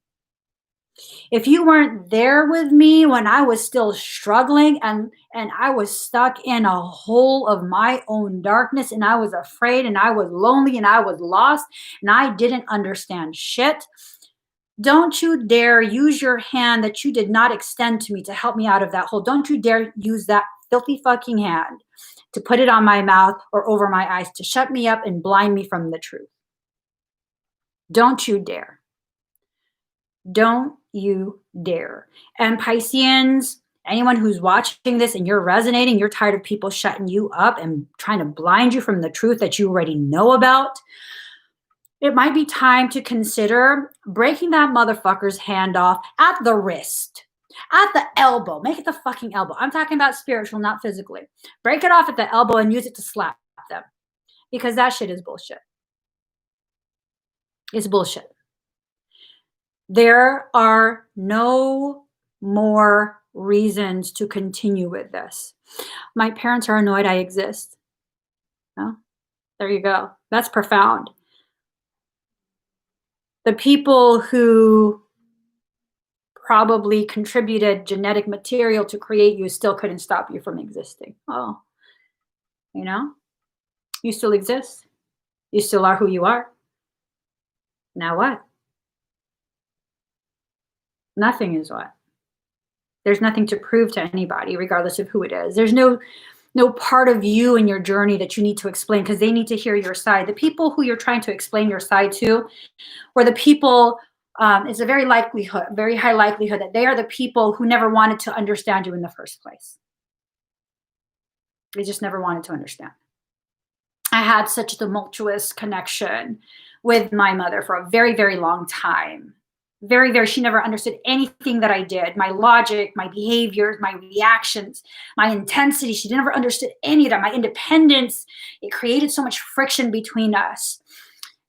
If you weren't there with me when I was still struggling and I was stuck in a hole of my own darkness and I was afraid and I was lonely and I was lost and I didn't understand shit, don't you dare use your hand that you did not extend to me to help me out of that hole. Don't you dare use that filthy fucking hand to put it on my mouth or over my eyes to shut me up and blind me from the truth. Don't you dare. Don't you dare. And Pisceans, anyone who's watching this and you're resonating, you're tired of people shutting you up and trying to blind you from the truth that you already know about, it might be time to consider breaking that motherfucker's hand off at the wrist, at the elbow. Make it the fucking elbow. I'm talking about spiritual, not physically. Break it off at the elbow and use it to slap them because that shit is bullshit. It's bullshit. There are no more reasons to continue with this. My parents are annoyed I exist. Well, there you go. That's profound. The people who probably contributed genetic material to create you still couldn't stop you from existing. Oh, you know, you still exist. You still are who you are. Now what? Nothing is what? There's nothing to prove to anybody, regardless of who it is. There's no part of you in your journey that you need to explain, because they need to hear your side. The people who you're trying to explain your side to, or the people, it's a very high likelihood that they are the people who never wanted to understand you in the first place. They just never wanted to understand. I had such a tumultuous connection with my mother for a very, very long time. She never understood anything that I did, my logic, my behaviors, my reactions, my intensity. She never understood any of that. My independence, it created so much friction between us.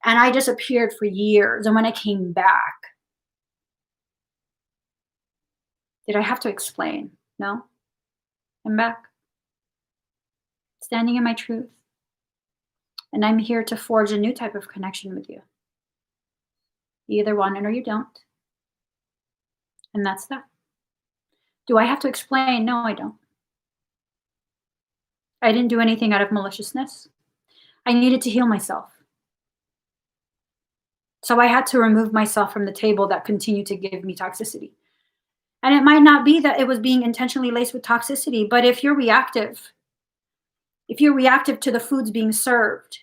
And I disappeared for years. And when I came back, did I have to explain? No. I'm back, standing in my truth. And I'm here to forge a new type of connection with you. You either want it or you don't. And that's that. Do I have to explain? No, I don't. I didn't do anything out of maliciousness. I needed to heal myself. So I had to remove myself from the table that continued to give me toxicity. And it might not be that it was being intentionally laced with toxicity, but if you're reactive to the foods being served,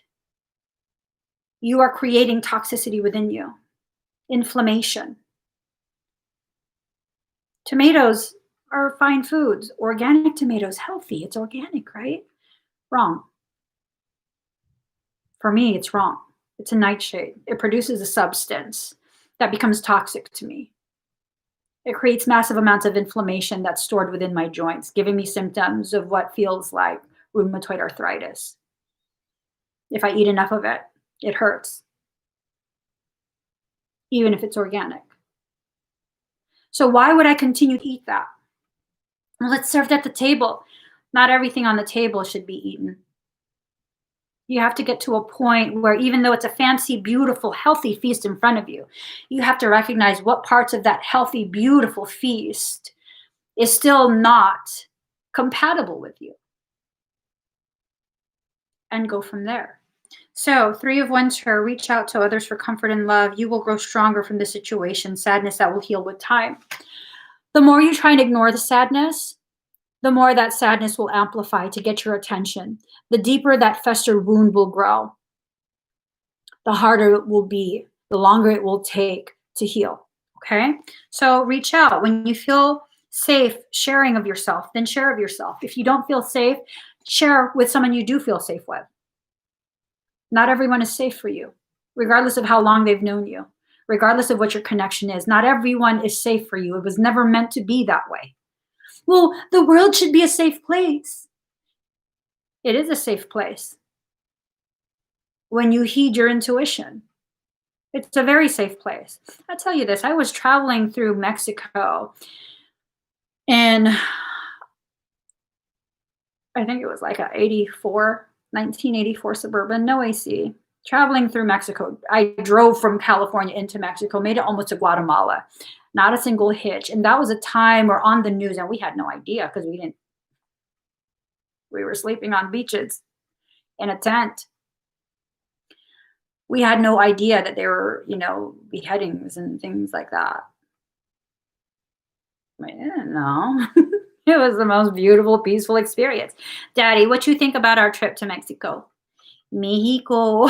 you are creating toxicity within you, inflammation. Tomatoes are fine foods. Organic tomatoes, healthy. It's organic, right? Wrong. For me, it's wrong. It's a nightshade. It produces a substance that becomes toxic to me. It creates massive amounts of inflammation that's stored within my joints, giving me symptoms of what feels like rheumatoid arthritis. If I eat enough of it, it hurts, even if it's organic. So why would I continue to eat that? Well, it's served at the table. Not everything on the table should be eaten. You have to get to a point where, even though it's a fancy, beautiful, healthy feast in front of you, you have to recognize what parts of that healthy, beautiful feast is still not compatible with you, and go from there. So 3 of Wands here, reach out to others for comfort and love. You will grow stronger from the situation. Sadness that will heal with time. The more you try and ignore the sadness, the more that sadness will amplify to get your attention. The deeper that festered wound will grow, the harder it will be, the longer it will take to heal. Okay? So reach out. When you feel safe sharing of yourself, then share of yourself. If you don't feel safe, share with someone you do feel safe with. Not everyone is safe for you, regardless of how long they've known you, regardless of what your connection is. Not everyone is safe for you. It was never meant to be that way. Well, the world should be a safe place. It is a safe place when you heed your intuition. It's a very safe place. I'll tell you this. I was traveling through Mexico, and I think it was like a 1984 Suburban, no AC, traveling through Mexico. I drove from California into Mexico, made it almost to Guatemala, not a single hitch. And that was a time where on the news, and we had no idea because we were sleeping on beaches in a tent. We had no idea that there were, beheadings and things like that. I didn't know. It was the most beautiful, peaceful experience. Daddy, what you think about our trip to Mexico? Mexico.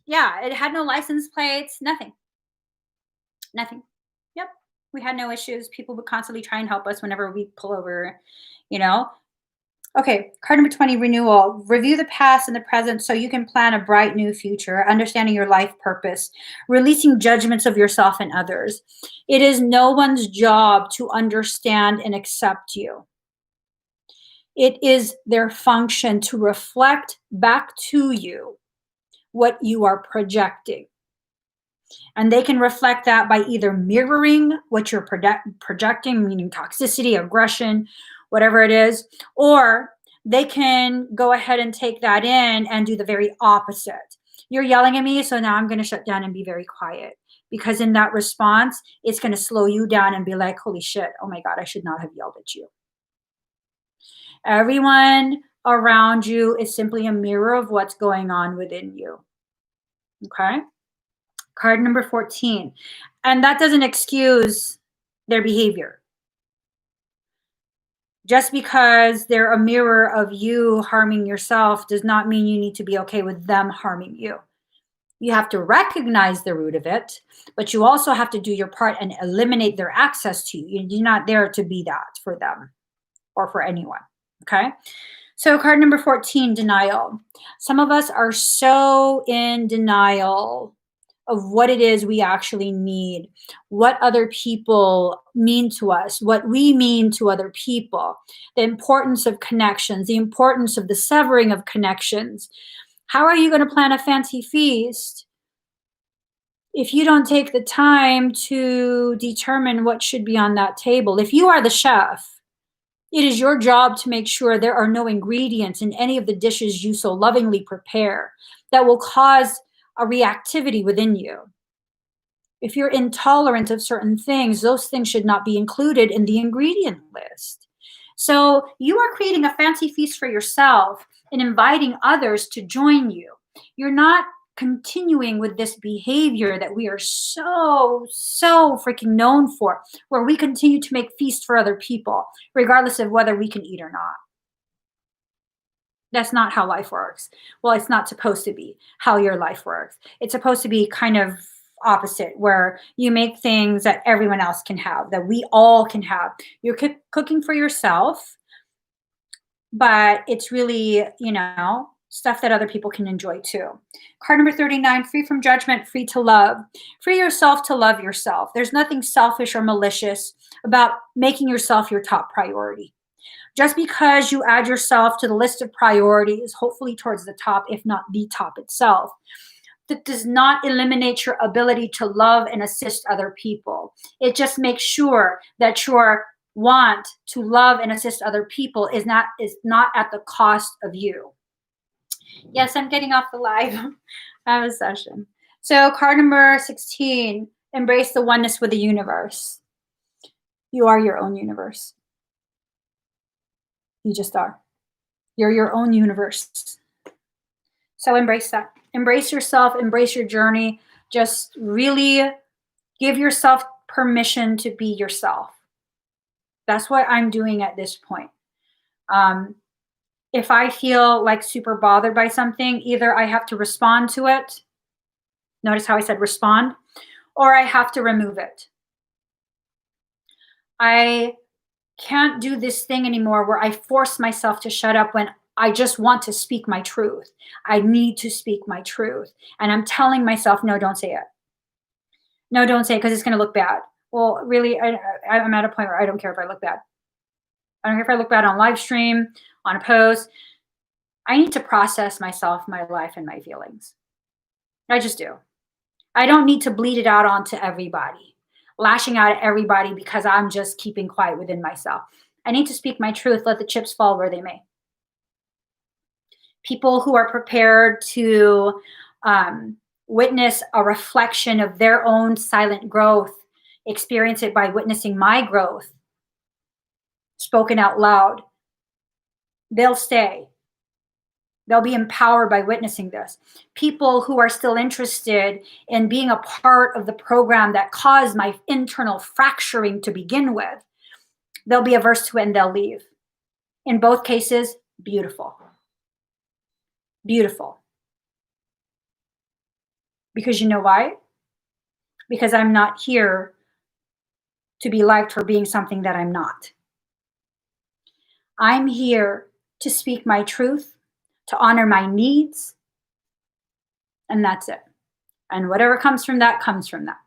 Yeah, it had no license plates, nothing. Nothing. Yep. We had no issues. People would constantly try and help us whenever we pull over, Okay, card number 20, renewal. Review the past and the present so you can plan a bright new future, understanding your life purpose, releasing judgments of yourself and others. It is no one's job to understand and accept you. It is their function to reflect back to you what you are projecting. And they can reflect that by either mirroring what you're projecting, meaning toxicity, aggression, whatever it is, or they can go ahead and take that in and do the very opposite. You're yelling at me, so now I'm going to shut down and be very quiet. because in that response, it's going to slow you down and be like, holy shit, oh my God, I should not have yelled at you. Everyone around you is simply a mirror of what's going on within you. Okay? Card number 14. And that doesn't excuse their behavior. Just because they're a mirror of you harming yourself does not mean you need to be okay with them harming you. You have to recognize the root of it, but you also have to do your part and eliminate their access to you. You're not there to be that for them or for anyone. Okay? So card number 14, denial. Some of us are so in denial of what it is we actually need, what other people mean to us, what we mean to other people, the importance of connections, the importance of the severing of connections. How are you going to plan a fancy feast if you don't take the time to determine what should be on that table? If you are the chef, it is your job to make sure there are no ingredients in any of the dishes you so lovingly prepare that will cause a reactivity within you. If you're intolerant of certain things, those things should not be included in the ingredient list. So you are creating a fancy feast for yourself and inviting others to join you. You're not continuing with this behavior that we are so freaking known for, where we continue to make feasts for other people, regardless of whether we can eat or not. That's not how life works. Well, it's not supposed to be how your life works. It's supposed to be kind of opposite, where you make things that everyone else can have, that we all can have. You're cooking for yourself, but it's really, stuff that other people can enjoy too. Card number 39, free from judgment, free to love. Free yourself to love yourself. There's nothing selfish or malicious about making yourself your top priority. Just because you add yourself to the list of priorities, hopefully towards the top, if not the top itself, that does not eliminate your ability to love and assist other people. It just makes sure that your want to love and assist other people is not at the cost of you. Yes, I'm getting off the live. I have a session. So card number 16, embrace the oneness with the universe. You are your own universe. You just are. You're your own universe. So embrace that. Embrace yourself, embrace your journey. Just really give yourself permission to be yourself. That's what I'm doing at this point. If I feel like super bothered by something, either I have to respond to it. Notice how I said respond, or I have to remove it. I can't do this thing anymore where I force myself to shut up when I just want to speak my truth. I need to speak my truth. And I'm telling myself, no, don't say it. No, don't say it because it's going to look bad. Well, really, I'm at a point where I don't care if I look bad. I don't care if I look bad on live stream, on a post. I need to process myself, my life, and my feelings. I just do. I don't need to bleed it out onto everybody, lashing out at everybody because I'm just keeping quiet within myself. I need to speak my truth, let the chips fall where they may. People who are prepared to witness a reflection of their own silent growth, experience it by witnessing my growth, spoken out loud, they'll stay. They'll be empowered by witnessing this. People who are still interested in being a part of the program that caused my internal fracturing to begin with, they'll be averse to it and they'll leave. In both cases, beautiful. Beautiful. Because you know why? Because I'm not here to be liked for being something that I'm not. I'm here to speak my truth, to honor my needs, and that's it. And whatever comes from that, comes from that.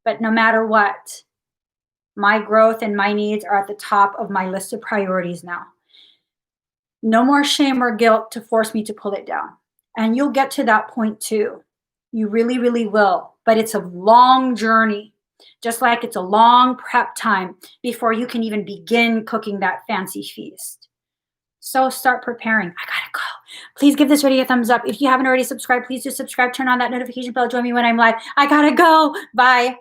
But no matter what, my growth and my needs are at the top of my list of priorities now. No more shame or guilt to force me to pull it down. And you'll get to that point too. You really, really will. But it's a long journey, just like it's a long prep time before you can even begin cooking that fancy feast. So start preparing. I gotta go. Please give this video a thumbs up. If you haven't already subscribed, please do subscribe. Turn on that notification bell. Join me when I'm live. I gotta go. Bye.